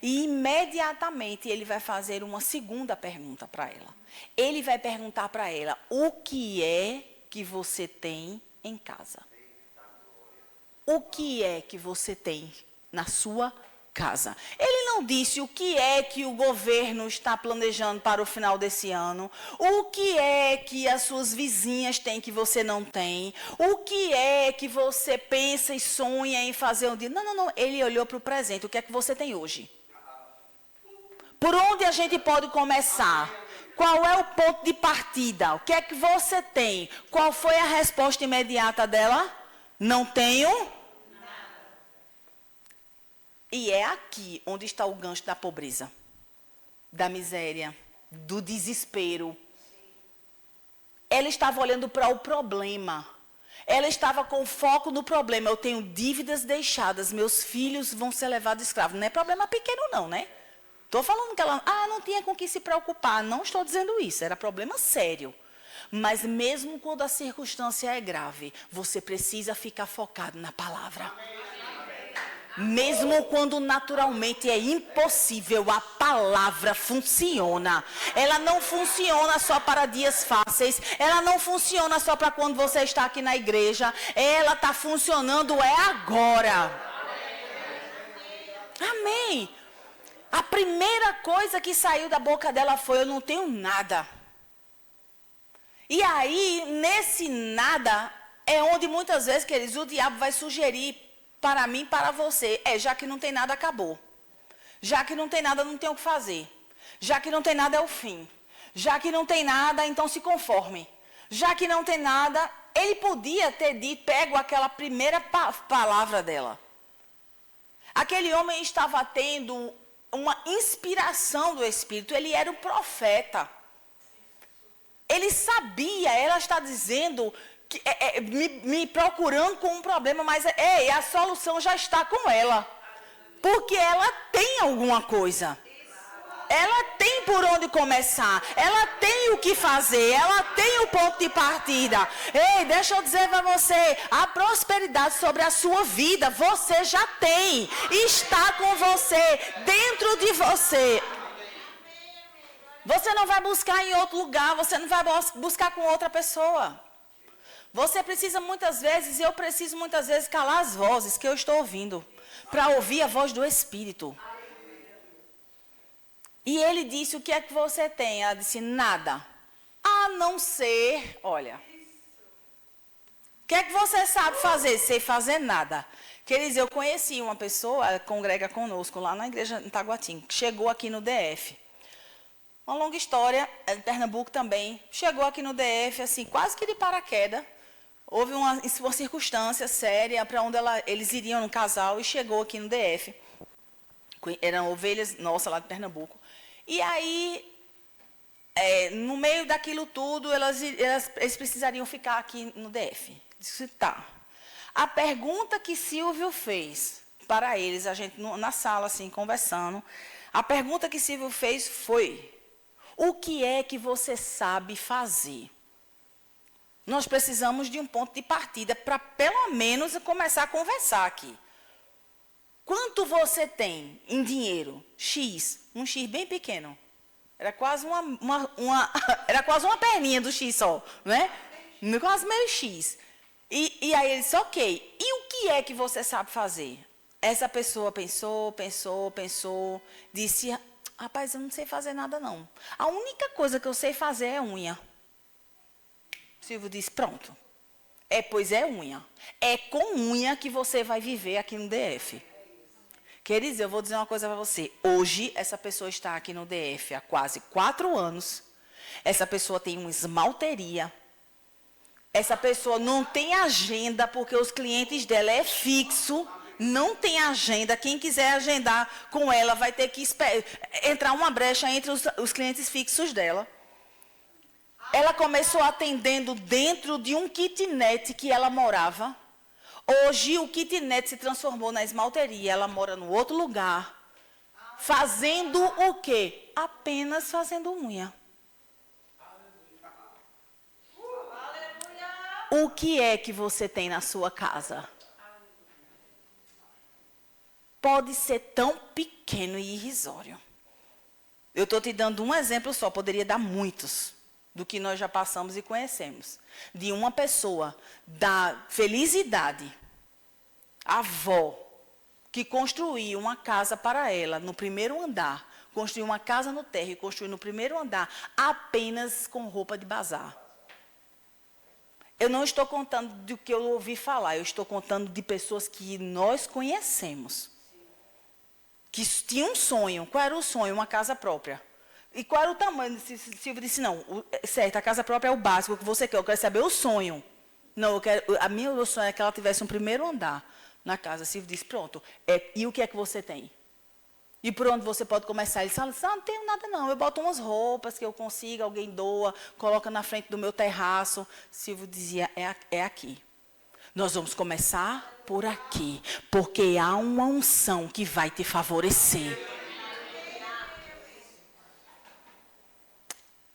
E imediatamente ele vai fazer uma segunda pergunta para ela. Ele vai perguntar para ela: o que é que você tem em casa? O que é que você tem na sua casa? Ele não disse o que é que o governo está planejando para o final desse ano, o que é que as suas vizinhas têm que você não tem, o que é que você pensa e sonha em fazer um dia. Não. Ele olhou para o presente. O que é que você tem hoje? Por onde a gente pode começar? Qual é o ponto de partida? O que é que você tem? Qual foi a resposta imediata dela? Não tenho nada. E é aqui onde está o gancho da pobreza, da miséria, do desespero. Ela estava olhando para o problema. Ela estava com foco no problema. Eu tenho dívidas deixadas, meus filhos vão ser levados escravos. Não é problema pequeno não, né? Estou falando que ela não tinha com que se preocupar. Não estou dizendo isso, era problema sério. Mas mesmo quando a circunstância é grave, você precisa ficar focado na palavra. Mesmo quando naturalmente é impossível, a palavra funciona. Ela não funciona só para dias fáceis. Ela não funciona só para quando você está aqui na igreja. Ela está funcionando agora. Amém. A primeira coisa que saiu da boca dela foi: eu não tenho nada. E aí, nesse nada, é onde muitas vezes, queridos, o diabo vai sugerir para mim, para você: já que não tem nada, acabou. Já que não tem nada, não tem o que fazer. Já que não tem nada, é o fim. Já que não tem nada, então se conforme. Já que não tem nada, ele podia ter pego aquela primeira palavra dela. Aquele homem estava tendo uma inspiração do Espírito, ele era um profeta. Ele sabia, ela está dizendo, que, me procurando com um problema, mas a solução já está com ela. Porque ela tem alguma coisa. Ela tem por onde começar. Ela tem o que fazer. Ela tem o ponto de partida. Ei, deixa eu dizer para você. A prosperidade sobre a sua vida, você já tem. Está com você. Dentro de você. Você não vai buscar em outro lugar. Você não vai buscar com outra pessoa. Você precisa muitas vezes, eu preciso muitas vezes calar as vozes que eu estou ouvindo. Para ouvir a voz do Espírito. E ele disse, o que é que você tem? Ela disse, nada. A não ser, olha. O que é que você sabe fazer? Sei fazer nada. Queridos, eu conheci uma pessoa, ela congrega conosco lá na igreja em Taguatinga, que chegou aqui no DF. Uma longa história, é de Pernambuco também. Chegou aqui no DF, assim, quase que de paraquedas. Houve uma circunstância séria para onde eles iriam no casal e chegou aqui no DF. Eram ovelhas nossas lá de Pernambuco. E aí, no meio daquilo tudo, eles precisariam ficar aqui no DF. Disse, tá. A pergunta que Silvio fez para eles, a gente na sala, assim, conversando, a pergunta que Silvio fez foi, o que é que você sabe fazer? Nós precisamos de um ponto de partida para, pelo menos, começar a conversar aqui. Quanto você tem em dinheiro? X. Um X bem pequeno. Era quase era quase uma perninha do X só, né? Quase meio X. E aí ele disse, ok. E o que é que você sabe fazer? Essa pessoa pensou, disse, rapaz, eu não sei fazer nada não. A única coisa que eu sei fazer é unha. Silvio disse, pronto. Pois é unha. É com unha que você vai viver aqui no DF. Queridos, eu vou dizer uma coisa para você. Hoje, essa pessoa está aqui no DF há quase 4 anos. Essa pessoa tem uma esmalteria. Essa pessoa não tem agenda, porque os clientes dela é fixo. Não tem agenda. Quem quiser agendar com ela vai ter que entrar uma brecha entre os clientes fixos dela. Ela começou atendendo dentro de um kitnet que ela morava. Hoje o kitnet se transformou na esmalteria. Ela mora no outro lugar. Fazendo o quê? Apenas fazendo unha. O que é que você tem na sua casa? Pode ser tão pequeno e irrisório. Eu estou te dando um exemplo só, poderia dar muitos. Do que nós já passamos e conhecemos. De uma pessoa da felicidade, avó, que construiu uma casa para ela no primeiro andar, construiu uma casa no térreo e construiu no primeiro andar, apenas com roupa de bazar. Eu não estou contando do que eu ouvi falar, eu estou contando de pessoas que nós conhecemos. Que tinham um sonho. Qual era o sonho? Uma casa própria. E qual era o tamanho? Silvio disse, não, certo, a casa própria é o básico que você quer, eu quero saber o sonho. Não, meu sonho é que ela tivesse um primeiro andar na casa. Silvio disse, pronto, e o que é que você tem? E por onde você pode começar? Ele disse, não tenho nada não, eu boto umas roupas que eu consigo, alguém doa, coloca na frente do meu terraço. Silvio dizia, é aqui. Nós vamos começar por aqui, porque há uma unção que vai te favorecer.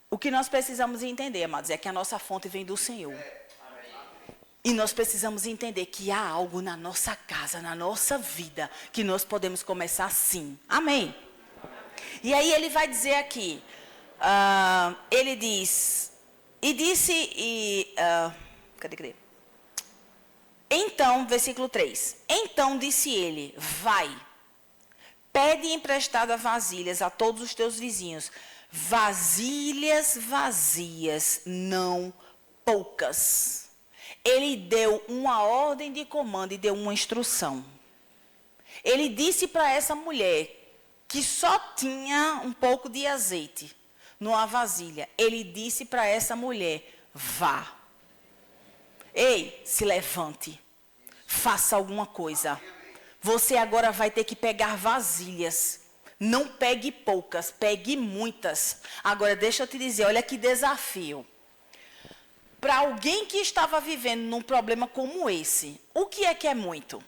O que nós precisamos entender, amados, é que a nossa fonte vem do Senhor. E nós precisamos entender que há algo na nossa casa, na nossa vida, que nós podemos começar sim. Amém? E aí ele vai dizer aqui, ele diz, cadê? Então, versículo 3. Então disse ele, vai, pede emprestada vasilhas a todos os teus vizinhos, vasilhas vazias, não poucas. Ele deu uma ordem de comando e deu uma instrução. Ele disse para essa mulher que só tinha um pouco de azeite numa vasilha. Ele disse para essa mulher: vá. Ei, se levante. Faça alguma coisa. Você agora vai ter que pegar vasilhas. Não pegue poucas, pegue muitas. Agora, deixa eu te dizer, olha que desafio. Para alguém que estava vivendo num problema como esse, o que é muito?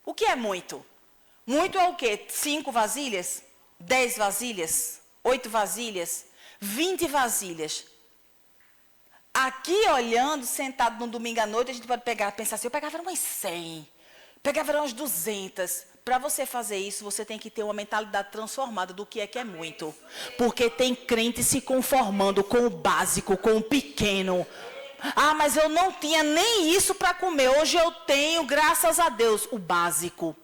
O que é muito? Muito é o quê? 5 vasilhas? 10 vasilhas? 8 vasilhas? 20 vasilhas? Aqui, olhando, sentado no domingo à noite, a gente pode pensar assim, eu pegava umas 100, pegava umas 200. Para você fazer isso, você tem que ter uma mentalidade transformada do que é muito. Porque tem crente se conformando com o básico, com o pequeno. Ah, mas eu não tinha nem isso para comer. Hoje eu tenho, graças a Deus, o básico.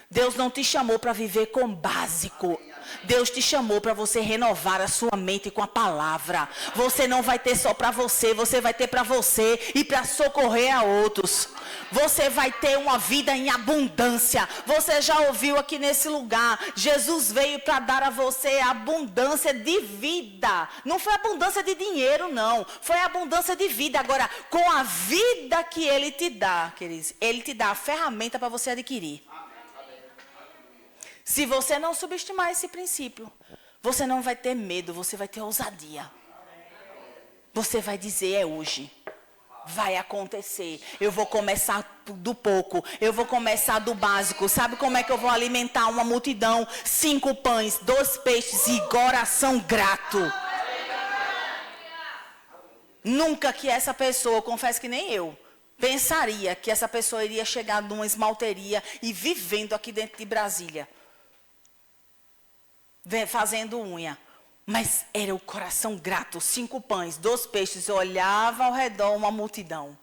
Deus não te chamou para viver com básico. Deus te chamou para você renovar a sua mente com a palavra. Você não vai ter só para você, você vai ter para você e para socorrer a outros. Você vai ter uma vida em abundância. Você já ouviu aqui nesse lugar, Jesus veio para dar a você abundância de vida. Não foi abundância de dinheiro, não. Foi abundância de vida. Agora, com a vida que Ele te dá, queridos, Ele te dá a ferramenta para você adquirir. Se você não subestimar esse princípio, você não vai ter medo, você vai ter ousadia. Você vai dizer, é hoje. Vai acontecer. Eu vou começar do pouco. Eu vou começar do básico. Sabe como é que eu vou alimentar uma multidão? 5 pães, 2 peixes e coração grato. Nunca que essa pessoa, confesso que nem eu, pensaria que essa pessoa iria chegar numa esmalteria e vivendo aqui dentro de Brasília. Fazendo unha. Mas era o coração grato, 5 pães, 2 peixes, eu olhava ao redor uma multidão.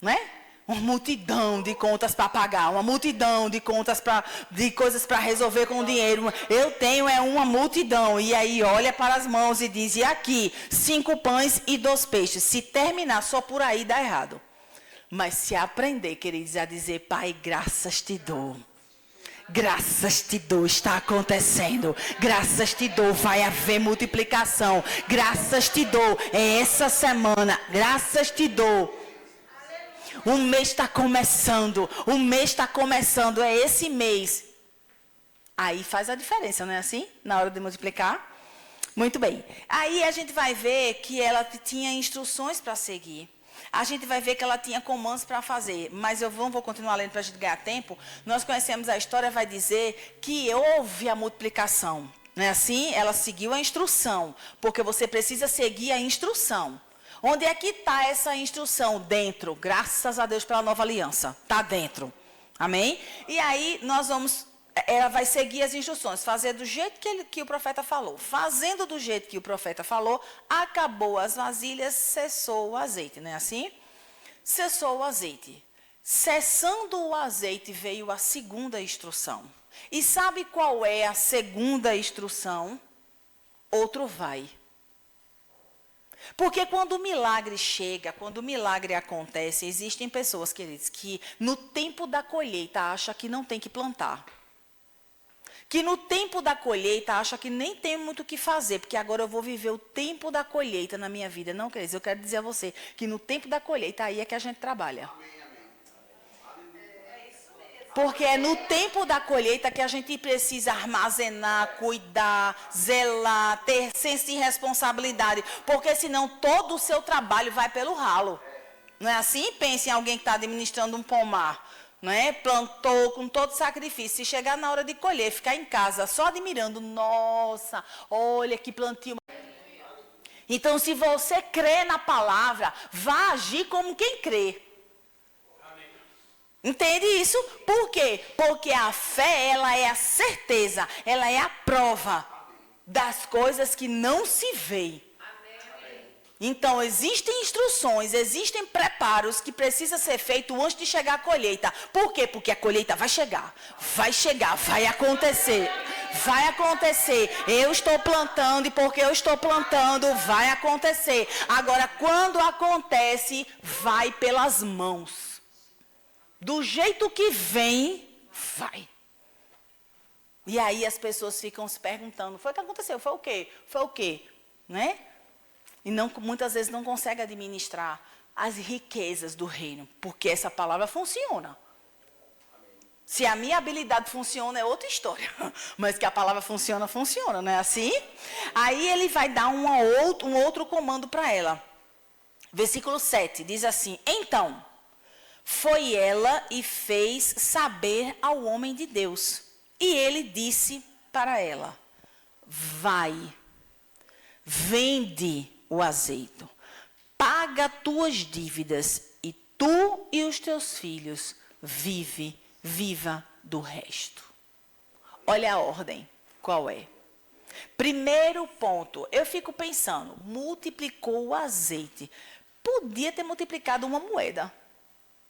Né? Uma multidão de contas para pagar, uma multidão de coisas para resolver com dinheiro. Eu tenho uma multidão. E aí olha para as mãos e diz, e aqui, 5 pães e 2 peixes. Se terminar só por aí, dá errado. Mas se aprender, queridos, a dizer, Pai, graças te dou. Graças te dou, está acontecendo. Graças te dou, vai haver multiplicação. Graças te dou, é essa semana. Graças te dou. O mês está começando. O mês está começando, é esse mês. Aí faz a diferença, não é assim? Na hora de multiplicar. Muito bem. Aí a gente vai ver que ela tinha instruções para seguir. A gente vai ver que ela tinha comandos para fazer. Mas eu vou continuar lendo para a gente ganhar tempo. Nós conhecemos a história, vai dizer que houve a multiplicação. Não é assim? Ela seguiu a instrução. Porque você precisa seguir a instrução. Onde é que está essa instrução? Dentro. Graças a Deus pela nova aliança. Está dentro. Amém? E aí nós vamos... Ela vai seguir as instruções, fazer do jeito que o profeta falou. Fazendo do jeito que o profeta falou, acabou as vasilhas, cessou o azeite, não é assim? Cessou o azeite. Cessando o azeite, veio a segunda instrução. E sabe qual é a segunda instrução? Outro vai. Porque quando o milagre chega, quando o milagre acontece, existem pessoas, queridos, que no tempo da colheita acham que não tem que plantar. Que no tempo da colheita acha que nem tem muito o que fazer, porque agora eu vou viver o tempo da colheita na minha vida. Não, queridos, eu quero dizer a você que no tempo da colheita aí é que a gente trabalha. Porque é no tempo da colheita que a gente precisa armazenar, cuidar, zelar, ter senso de responsabilidade. Porque senão todo o seu trabalho vai pelo ralo. Não é assim? Pense em alguém que está administrando um pomar. Né? Plantou com todo sacrifício. Se chegar na hora de colher, ficar em casa só admirando, nossa, olha que plantio. Então, se você crê na palavra, vá agir como quem crê. Entende isso? Por quê? Porque a fé, ela é a certeza, ela é a prova das coisas que não se veem. Então, existem instruções, existem preparos que precisam ser feitos antes de chegar a colheita. Por quê? Porque a colheita vai chegar, vai acontecer. Vai acontecer. Eu estou plantando e porque eu estou plantando, vai acontecer. Agora, quando acontece, vai pelas mãos. Do jeito que vem, vai. E aí as pessoas ficam se perguntando, foi o que aconteceu? Foi o quê? Foi o quê? Né? E não, muitas vezes não consegue administrar as riquezas do reino, porque essa palavra funciona. Se a minha habilidade funciona é outra história, mas que a palavra funciona, funciona, não é assim? Aí ele vai dar um outro comando para ela. Versículo 7 diz assim: então, foi ela e fez saber ao homem de Deus. E ele disse para ela: vai, vende o azeite, paga tuas dívidas e tu e os teus filhos viva do resto. Olha a ordem, qual é? Primeiro ponto, eu fico pensando, multiplicou o azeite. Podia ter multiplicado uma moeda.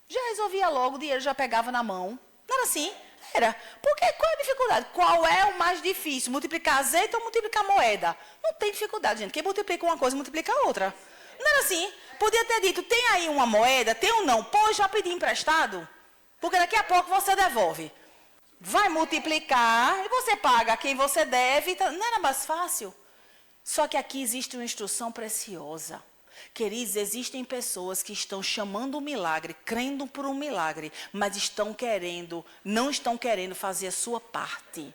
Já resolvia logo, o dinheiro já pegava na mão. Não era assim? Era. Porque qual é a dificuldade? Qual é o mais difícil? Multiplicar azeite ou multiplicar moeda? Não tem dificuldade, gente. Quem multiplica uma coisa, multiplica a outra. Não era assim? Podia ter dito, tem aí uma moeda? Tem ou não? Pô, já pedi emprestado. Porque daqui a pouco você devolve. Vai multiplicar e você paga quem você deve. Não era mais fácil? Só que aqui existe uma instrução preciosa. Queridos, existem pessoas que estão chamando o milagre, crendo por um milagre, mas não estão querendo fazer a sua parte.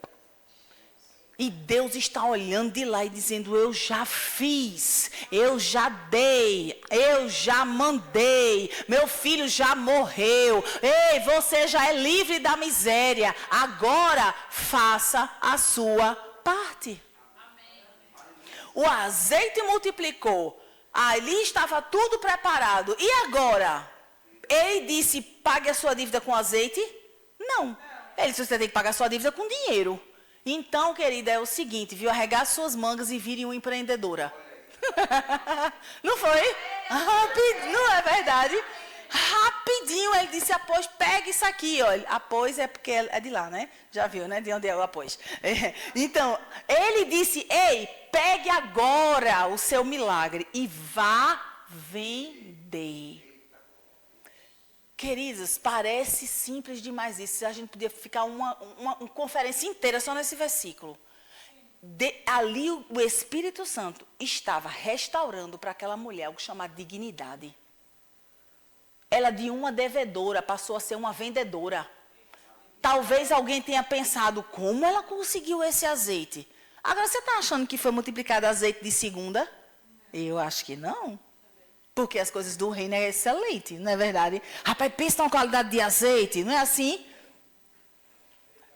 E Deus está olhando de lá e dizendo, eu já fiz, eu já dei, eu já mandei, meu filho já morreu, ei, você já é livre da miséria, agora faça a sua parte. Amém. O azeite multiplicou, ali estava tudo preparado, e agora? Ele disse, pague a sua dívida com azeite? Não, ele disse, você tem que pagar a sua dívida com dinheiro. Então, querida, é o seguinte, viu? Arregace suas mangas e vire uma empreendedora. Não foi? Não é verdade? Rapidinho ele disse, após, pega isso aqui, olha. Após é porque é de lá, né? Já viu, né? De onde é o após. Então, ele disse, ei, pegue agora o seu milagre e vá vender. Queridos, parece simples demais isso. A gente podia ficar uma conferência inteira só nesse versículo. Ali o Espírito Santo estava restaurando para aquela mulher algo chamado dignidade. Ela de uma devedora passou a ser uma vendedora. Talvez alguém tenha pensado, como ela conseguiu esse azeite? Agora você está achando que foi multiplicado azeite de segunda? Eu acho que não. Porque as coisas do reino é excelente, não é verdade? Rapaz, pensa na qualidade de azeite, não é assim?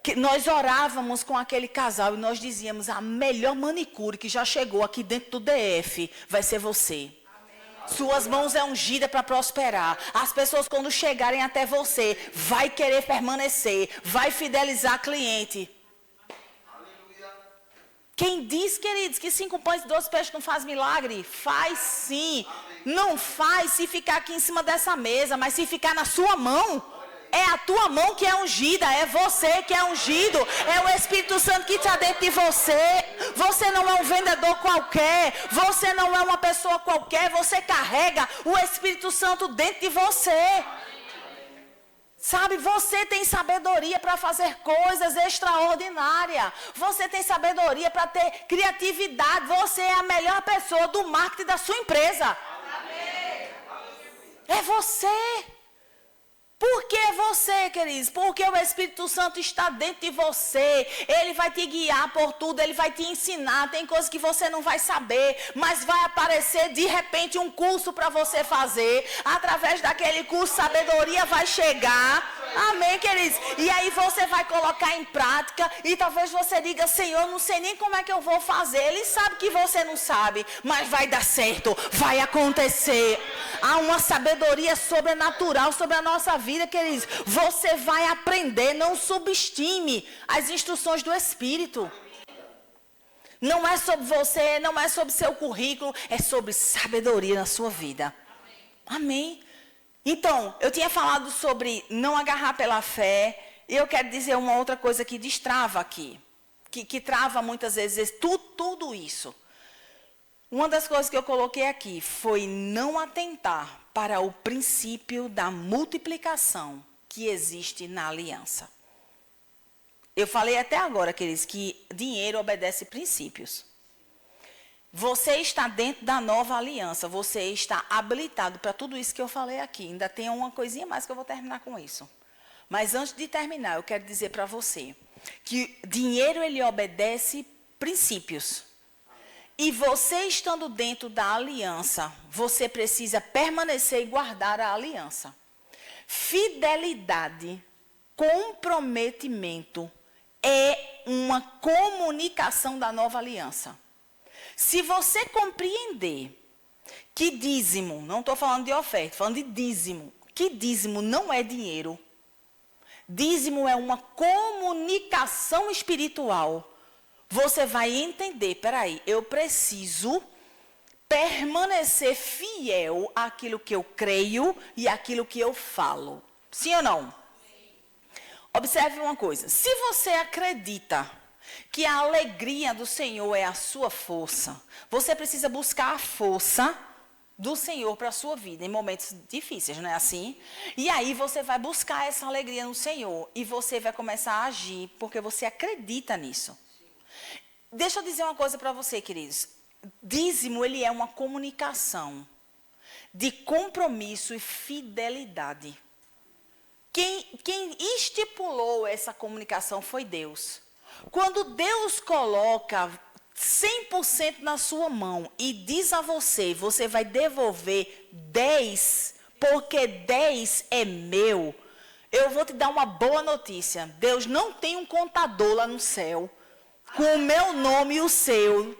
Que nós orávamos com aquele casal e nós dizíamos, a melhor manicure que já chegou aqui dentro do DF vai ser você. Amém. Suas mãos é ungida para prosperar. As pessoas quando chegarem até você, vai querer permanecer, vai fidelizar cliente. Quem diz, queridos, que 5 pães e 12 peixes não faz milagre? Faz sim. Amém. Não faz se ficar aqui em cima dessa mesa, mas se ficar na sua mão. É a tua mão que é ungida, é você que é ungido, é o Espírito Santo que está dentro de você. Você não é um vendedor qualquer, você não é uma pessoa qualquer, você carrega o Espírito Santo dentro de você. Sabe, você tem sabedoria para fazer coisas extraordinárias. Você tem sabedoria para ter criatividade. Você é a melhor pessoa do marketing da sua empresa. Amém. É você. Por que você, queridos? Porque o Espírito Santo está dentro de você. Ele vai te guiar por tudo, ele vai te ensinar. Tem coisas que você não vai saber, mas vai aparecer de repente um curso para você fazer. Através daquele curso, sabedoria vai chegar. Amém, queridos? E aí você vai colocar em prática e talvez você diga, Senhor, não sei nem como é que eu vou fazer. Ele sabe que você não sabe, mas vai dar certo, vai acontecer. Há uma sabedoria sobrenatural sobre a nossa vida, queridos. Você vai aprender, não subestime as instruções do Espírito. Não é sobre você, não é sobre seu currículo, é sobre sabedoria na sua vida. Amém? Então, eu tinha falado sobre não agarrar pela fé, e eu quero dizer uma outra coisa que destrava aqui, que trava muitas vezes tudo isso. Uma das coisas que eu coloquei aqui foi não atentar para o princípio da multiplicação que existe na aliança. Eu falei até agora, queridos, que dinheiro obedece princípios. Você está dentro da nova aliança, você está habilitado para tudo isso que eu falei aqui. Ainda tem uma coisinha mais que eu vou terminar com isso. Mas antes de terminar, eu quero dizer para você que dinheiro ele obedece princípios. E você estando dentro da aliança, você precisa permanecer e guardar a aliança. Fidelidade, comprometimento é uma comunicação da nova aliança. Se você compreender que dízimo, não estou falando de oferta, estou falando de dízimo, que dízimo não é dinheiro. Dízimo é uma comunicação espiritual. Você vai entender, peraí, eu preciso permanecer fiel àquilo que eu creio e àquilo que eu falo. Sim ou não? Sim. Observe uma coisa, se você acredita que a alegria do Senhor é a sua força, você precisa buscar a força do Senhor para a sua vida, em momentos difíceis, não é assim? E aí você vai buscar essa alegria no Senhor, e você vai começar a agir, porque você acredita nisso. Deixa eu dizer uma coisa para você, queridos. Dízimo, ele é uma comunicação de compromisso e fidelidade. Quem estipulou essa comunicação foi Deus. Quando Deus coloca 100% na sua mão e diz a você, você vai devolver 10, porque 10 é meu, eu vou te dar uma boa notícia. Deus não tem um contador lá no céu, com o meu nome e o seu,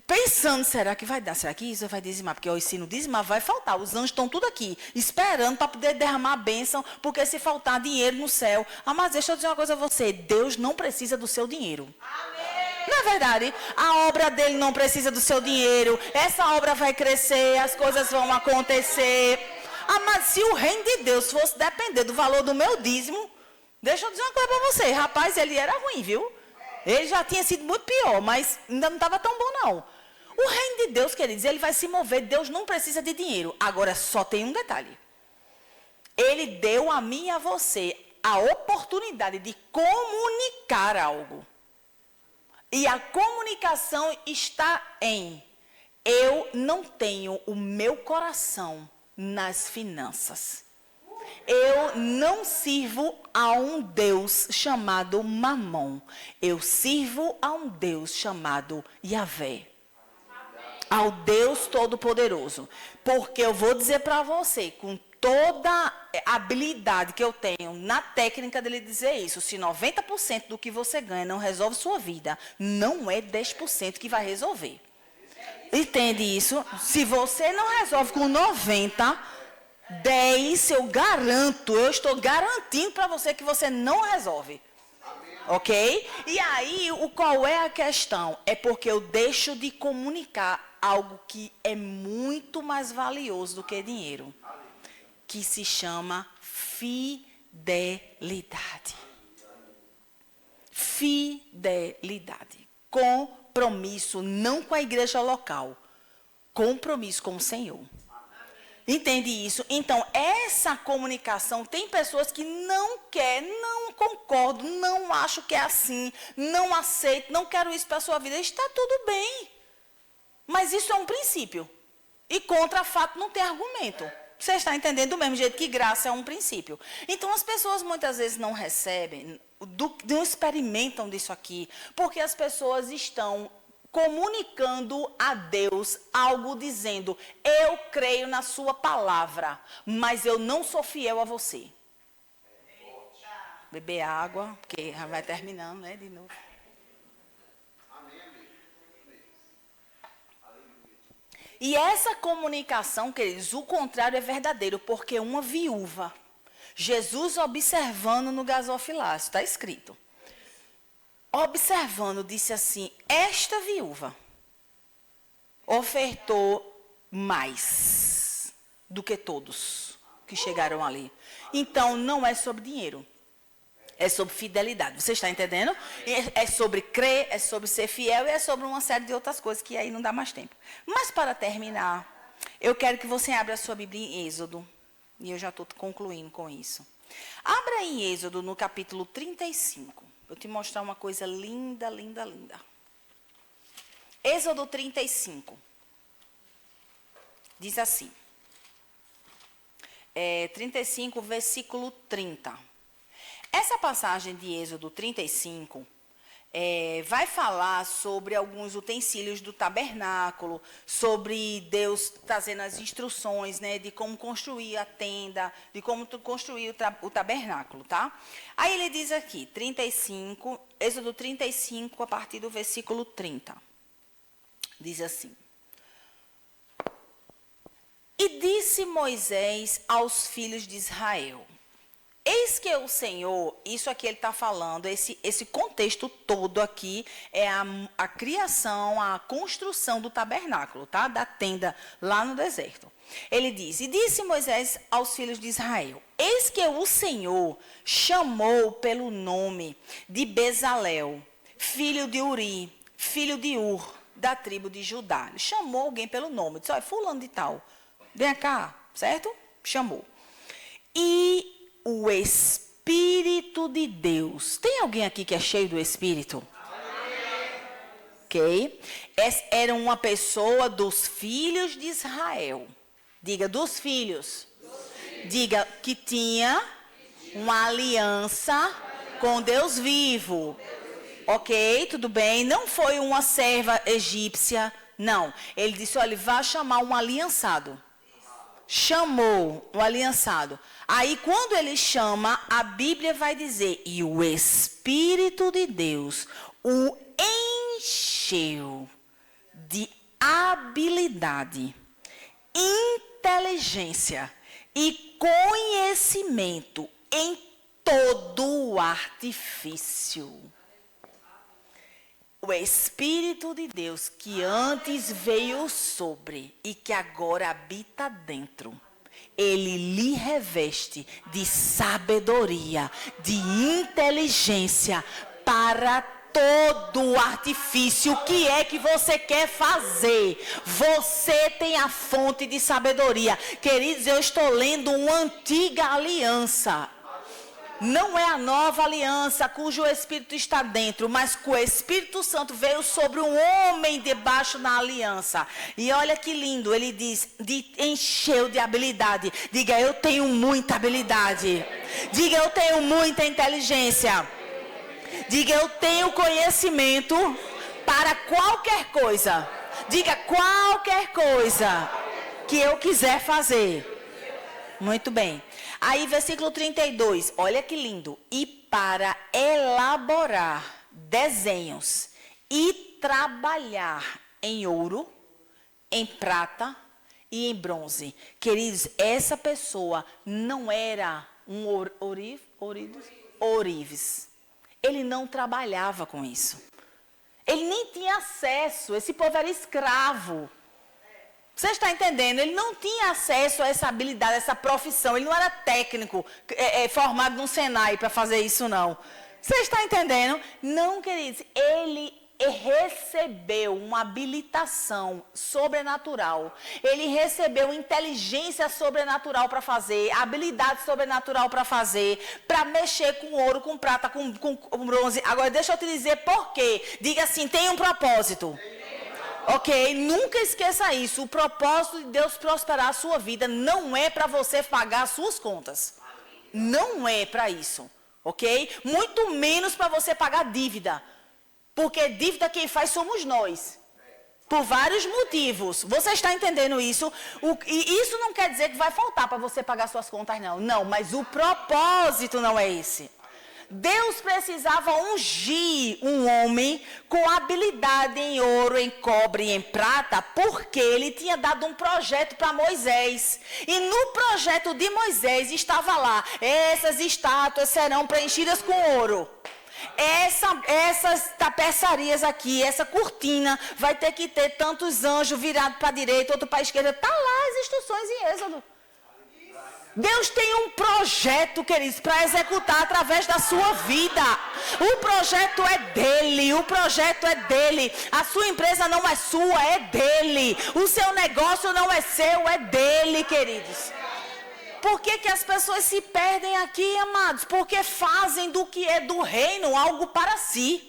pensando, será que vai dar? Será que isso vai dizimar? Porque se não dizimar, vai faltar. Os anjos estão tudo aqui, esperando para poder derramar a bênção, porque se faltar dinheiro no céu. Ah, mas deixa eu dizer uma coisa a você, Deus não precisa do seu dinheiro. Amém. Não é verdade? A obra dele não precisa do seu dinheiro. Essa obra vai crescer, as coisas vão acontecer. Ah, mas se o reino de Deus fosse depender do valor do meu dízimo, deixa eu dizer uma coisa para você, rapaz, ele era ruim, viu? Ele já tinha sido muito pior, mas ainda não estava tão bom, não. O reino de Deus, queridos, ele vai se mover. Deus não precisa de dinheiro. Agora, só tem um detalhe. Ele deu a mim e a você a oportunidade de comunicar algo. E a comunicação está em: eu não tenho o meu coração nas finanças. Eu não sirvo a um Deus chamado Mamon. Eu sirvo a um Deus chamado Yahvé. Ao Deus Todo-Poderoso. Porque eu vou dizer para você, com toda a habilidade que eu tenho na técnica dele dizer isso, se 90% do que você ganha não resolve sua vida, não é 10% que vai resolver. Entende isso? Se você não resolve com 90%, 10, eu garanto, eu estou garantindo para você que você não resolve. Ok? E aí, qual é a questão? É porque eu deixo de comunicar algo que é muito mais valioso do que dinheiro. Que se chama fidelidade. Fidelidade. Compromisso, não com a igreja local. Compromisso com o Senhor. Entende isso? Então, essa comunicação, tem pessoas que não querem, não concordo, não acho que é assim, não aceito, não quero isso para a sua vida. Está tudo bem. Mas isso é um princípio. E contra fato não tem argumento. Você está entendendo? Do mesmo jeito que graça é um princípio. Então, as pessoas muitas vezes não recebem, não experimentam disso aqui, porque as pessoas estão comunicando a Deus algo dizendo: eu creio na sua palavra, mas eu não sou fiel a você. Beber água, porque já vai terminando, né, de novo. E essa comunicação, queridos, o contrário é verdadeiro, porque uma viúva, Jesus observando no gasofilácio, está escrito, observando, disse assim: esta viúva ofertou mais do que todos que chegaram ali. Então, não é sobre dinheiro, é sobre fidelidade. Você está entendendo? É sobre crer, é sobre ser fiel e é sobre uma série de outras coisas que aí não dá mais tempo. Mas para terminar, eu quero que você abra a sua Bíblia em Êxodo. E eu já estou concluindo com isso. Abra em Êxodo no capítulo 35. Vou te mostrar uma coisa linda, linda, linda. Êxodo 35. Diz assim. 35, versículo 30. Essa passagem de Êxodo 35 vai falar sobre alguns utensílios do tabernáculo, sobre Deus trazendo as instruções, né, de como construir a tenda, de como construir o tabernáculo, tá? Aí ele diz aqui, 35, Êxodo 35, a partir do versículo 30. Diz assim. E disse Moisés aos filhos de Israel, eis que o Senhor, isso aqui ele está falando, esse contexto todo aqui é a criação, a construção do tabernáculo, tá? Da tenda lá no deserto. Ele diz, e disse Moisés aos filhos de Israel, eis que o Senhor chamou pelo nome de Bezalel, filho de Uri, filho de Ur, da tribo de Judá. Ele chamou alguém pelo nome, disse, olha, fulano de tal, vem cá, certo? Chamou. E o Espírito de Deus. Tem alguém aqui que é cheio do Espírito? Ok. Era uma pessoa dos filhos de Israel. Diga, dos filhos. Diga, que tinha uma aliança com Deus vivo. Ok, tudo bem. Não foi uma serva egípcia. Não. Ele disse, olha, vá chamar um aliançado. Chamou um aliançado. Aí, quando ele chama, a Bíblia vai dizer, e o Espírito de Deus o encheu de habilidade, inteligência e conhecimento em todo o artifício. O Espírito de Deus que antes veio sobre e que agora habita dentro, ele lhe reveste de sabedoria, de inteligência para todo o artifício. O que é que você quer fazer? Você tem a fonte de sabedoria. Queridos, eu estou lendo uma antiga aliança. Não é a nova aliança cujo Espírito está dentro, mas que o Espírito Santo veio sobre um homem debaixo da aliança. E olha que lindo, ele diz, encheu de habilidade. Diga, eu tenho muita habilidade. Diga, eu tenho muita inteligência. Diga, eu tenho conhecimento para qualquer coisa. Diga, qualquer coisa que eu quiser fazer. Muito bem. Aí, versículo 32, olha que lindo. E para elaborar desenhos e trabalhar em ouro, em prata e em bronze. Queridos, essa pessoa não era um ourives. Ele não trabalhava com isso. Ele nem tinha acesso, esse povo era escravo. Você está entendendo? Ele não tinha acesso a essa habilidade, a essa profissão. Ele não era técnico, formado no Senai para fazer isso, não. Você está entendendo? Não, queridos. Ele recebeu uma habilitação sobrenatural. Ele recebeu inteligência sobrenatural para fazer, habilidade sobrenatural para fazer, para mexer com ouro, com prata, com bronze. Agora, deixa eu te dizer por quê. Diga assim, tem um propósito. Ok? Nunca esqueça isso. O propósito de Deus prosperar a sua vida não é para você pagar as suas contas. Não é para isso. Ok? Muito menos para você pagar dívida. Porque dívida quem faz somos nós. Por vários motivos. Você está entendendo isso? E isso não quer dizer que vai faltar para você pagar suas contas, não. Não, mas o propósito não é esse. Deus precisava ungir um homem com habilidade em ouro, em cobre e em prata, porque ele tinha dado um projeto para Moisés. E no projeto de Moisés estava lá, essas estátuas serão preenchidas com ouro. Essas tapeçarias aqui, essa cortina, vai ter que ter tantos anjos virados para a direita, outro para a esquerda. Está lá as instruções em Êxodo. Deus tem um projeto, queridos, para executar através da sua vida. O projeto é dele, o projeto é dele. A sua empresa não é sua, é dele. O seu negócio não é seu, é dele, queridos. por que as pessoas se perdem aqui, amados? Porque fazem do que é do reino algo para si.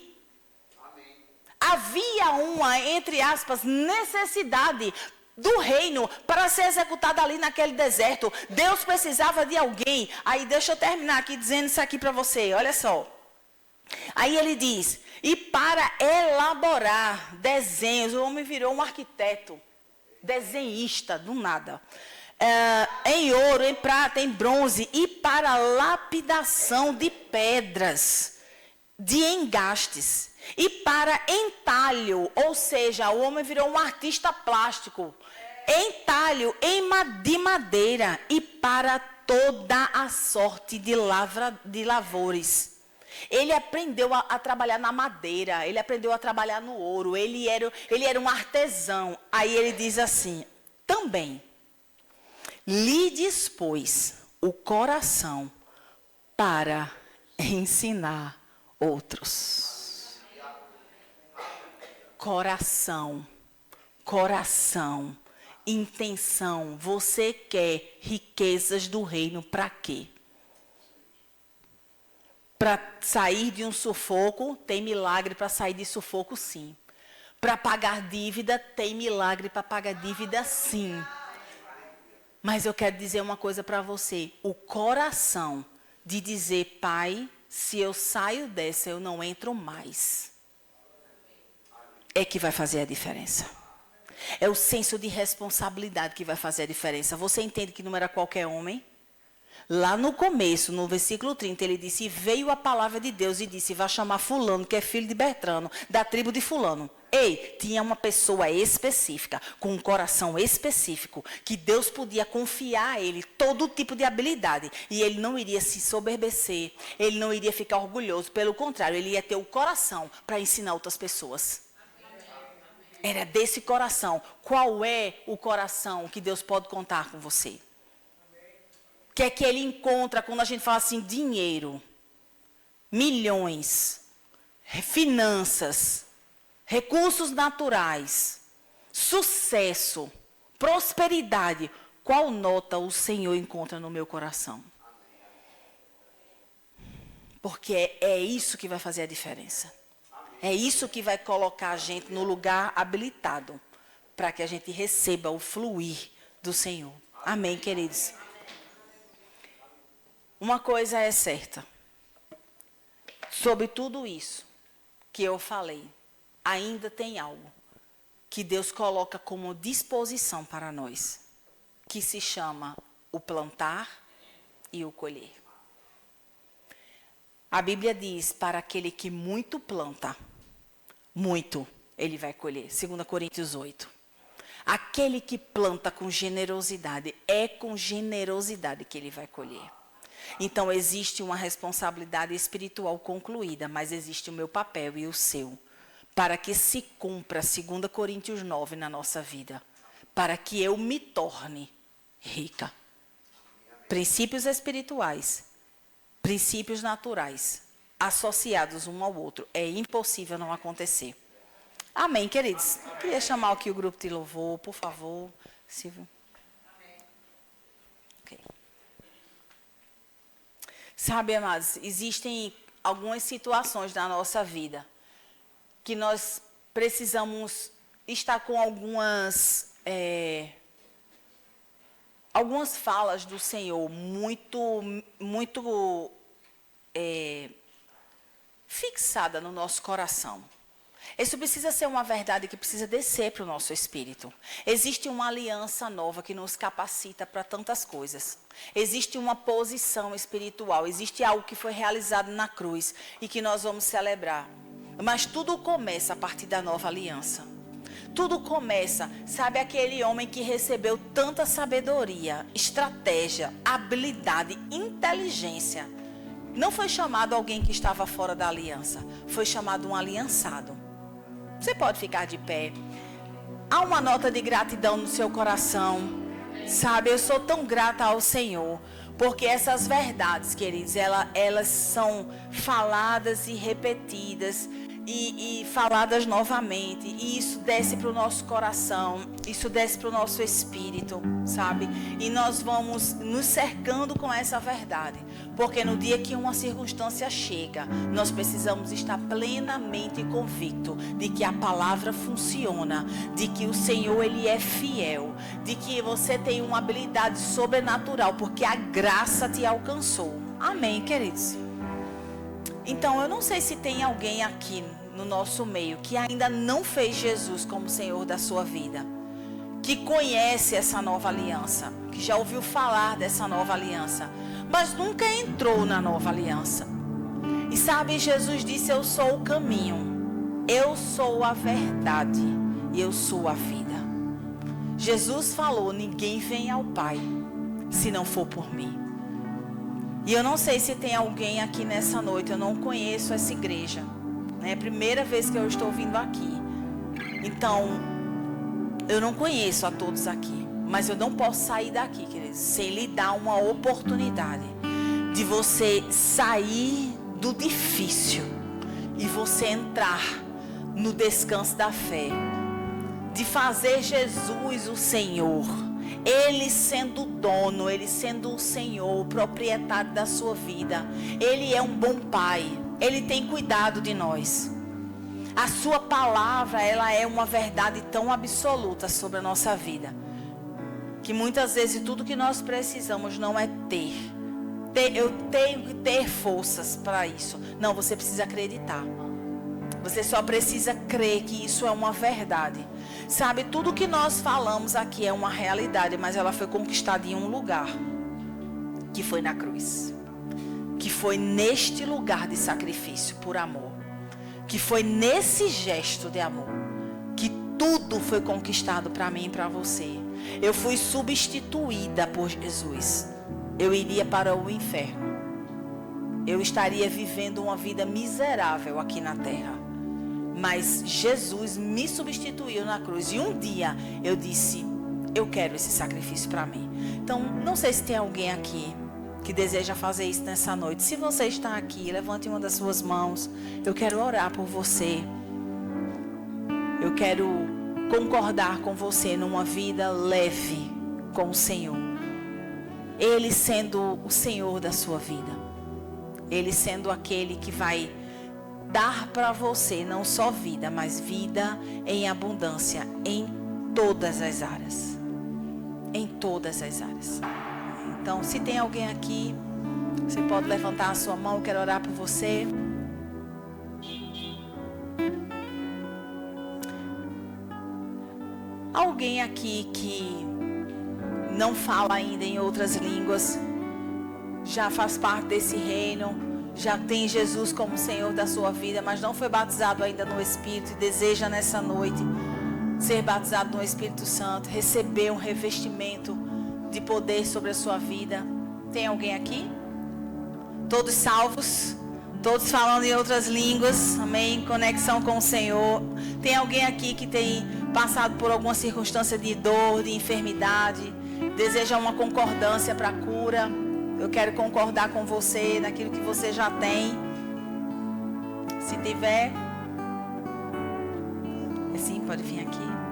Havia uma, entre aspas, necessidade do reino para ser executada ali naquele deserto. Deus precisava de alguém. Aí deixa eu terminar aqui dizendo isso aqui para você, olha só. Aí ele diz, e para elaborar desenhos, o homem virou um arquiteto, desenhista, do nada. Em ouro, em prata, em bronze, e para lapidação de pedras, de engastes. E para entalho, ou seja, o homem virou um artista plástico. Entalho de madeira e para toda a sorte de lavores. Ele aprendeu a trabalhar na madeira, ele aprendeu a trabalhar no ouro, ele era um artesão. Aí ele diz assim, também lhe dispôs o coração para ensinar outros. Coração, intenção. Você quer riquezas do reino para quê? Para sair de um sufoco, tem milagre para sair de sufoco, sim. Para pagar dívida, tem milagre para pagar dívida, sim. Mas eu quero dizer uma coisa para você. O coração de dizer, Pai, se eu saio dessa, eu não entro mais. É que vai fazer a diferença. É o senso de responsabilidade que vai fazer a diferença. Você entende que não era qualquer homem? Lá no começo, no versículo 30, ele disse, veio a palavra de Deus e disse, vai chamar fulano, que é filho de Bertrano, da tribo de fulano. Ei, tinha uma pessoa específica, com um coração específico, que Deus podia confiar a ele todo tipo de habilidade. E ele não iria se soberbecer, ele não iria ficar orgulhoso. Pelo contrário, ele ia ter o coração para ensinar outras pessoas. Era desse coração. Qual é o coração que Deus pode contar com você? O que é que ele encontra quando a gente fala assim, dinheiro, milhões, finanças, recursos naturais, sucesso, prosperidade. Qual nota o Senhor encontra no meu coração? Porque é isso que vai fazer a diferença. É isso que vai colocar a gente no lugar habilitado para que a gente receba o fluir do Senhor. Amém, queridos? Uma coisa é certa. Sobre tudo isso que eu falei, ainda tem algo que Deus coloca como disposição para nós, que se chama o plantar e o colher. A Bíblia diz, para aquele que muito planta, muito ele vai colher. 2 Coríntios 8. Aquele que planta com generosidade, é com generosidade que ele vai colher. Então, existe uma responsabilidade espiritual concluída, mas existe o meu papel e o seu, para que se cumpra 2 Coríntios 9 na nossa vida, para que eu me torne rica. Princípios espirituais, princípios naturais, associados um ao outro, é impossível não acontecer. Amém, queridos? Queria chamar aqui o grupo de louvor, por favor, Silvio. Okay. Sabe, amados, existem algumas situações da nossa vida que nós precisamos estar com algumas falas do Senhor muito fixada no nosso coração. Isso precisa ser uma verdade que precisa descer para o nosso espírito. Existe uma aliança nova que nos capacita para tantas coisas. Existe uma posição espiritual, existe algo que foi realizado na cruz e que nós vamos celebrar. Mas tudo começa a partir da nova aliança. Tudo começa, sabe, aquele homem que recebeu tanta sabedoria, estratégia, habilidade, inteligência. Não foi chamado alguém que estava fora da aliança, foi chamado um aliançado. Você pode ficar de pé. Há uma nota de gratidão no seu coração. Sabe, eu sou tão grata ao Senhor, porque essas verdades, queridos, elas são faladas e repetidas e faladas novamente, e isso desce para o nosso coração, isso desce para o nosso espírito, sabe? E nós vamos nos cercando com essa verdade, porque no dia que uma circunstância chega, nós precisamos estar plenamente convicto de que a palavra funciona, de que o Senhor ele é fiel, de que você tem uma habilidade sobrenatural, porque a graça te alcançou. Amém, queridos? Então, eu não sei se tem alguém aqui no nosso meio que ainda não fez Jesus como Senhor da sua vida, que conhece essa nova aliança, que já ouviu falar dessa nova aliança, mas nunca entrou na nova aliança. E sabe, Jesus disse: eu sou o caminho, eu sou a verdade e eu sou a vida. Jesus falou: ninguém vem ao Pai se não for por mim. E eu não sei se tem alguém aqui nessa noite, eu não conheço essa igreja, é a primeira vez que eu estou vindo aqui. Então, eu não conheço a todos aqui, mas eu não posso sair daqui, queridos, sem lhe dar uma oportunidade de você sair do difícil e você entrar no descanso da fé, de fazer Jesus o Senhor. Ele sendo o dono, Ele sendo o Senhor, o proprietário da sua vida. Ele é um bom Pai, Ele tem cuidado de nós. A sua palavra, ela é uma verdade tão absoluta sobre a nossa vida, que muitas vezes tudo que nós precisamos não é eu tenho que ter forças para isso. Não, você precisa acreditar. Você só precisa crer que isso é uma verdade. Sabe, tudo que nós falamos aqui é uma realidade, mas ela foi conquistada em um lugar, que foi na cruz. Que foi neste lugar de sacrifício por amor. Que foi nesse gesto de amor que tudo foi conquistado para mim e para você. Eu fui substituída por Jesus. Eu iria para o inferno. Eu estaria vivendo uma vida miserável aqui na terra. Mas Jesus me substituiu na cruz. E um dia eu disse: eu quero esse sacrifício para mim. Então, não sei se tem alguém aqui que deseja fazer isso nessa noite. Se você está aqui, levante uma das suas mãos. Eu quero orar por você. Eu quero concordar com você numa vida leve com o Senhor. Ele sendo o Senhor da sua vida. Ele sendo aquele que vai dar para você não só vida, mas vida em abundância em todas as áreas. Em todas as áreas. Então, se tem alguém aqui, você pode levantar a sua mão. Eu quero orar por você. Alguém aqui que não fala ainda em outras línguas, já faz parte desse reino, já tem Jesus como Senhor da sua vida, mas não foi batizado ainda no Espírito e deseja nessa noite ser batizado no Espírito Santo, receber um revestimento de poder sobre a sua vida. Tem alguém aqui? Todos salvos? Todos falando em outras línguas? Amém? Conexão com o Senhor. Tem alguém aqui que tem passado por alguma circunstância de dor, de enfermidade, deseja uma concordância para a cura? Eu quero concordar com você naquilo que você já tem. Se tiver, sim, pode vir aqui.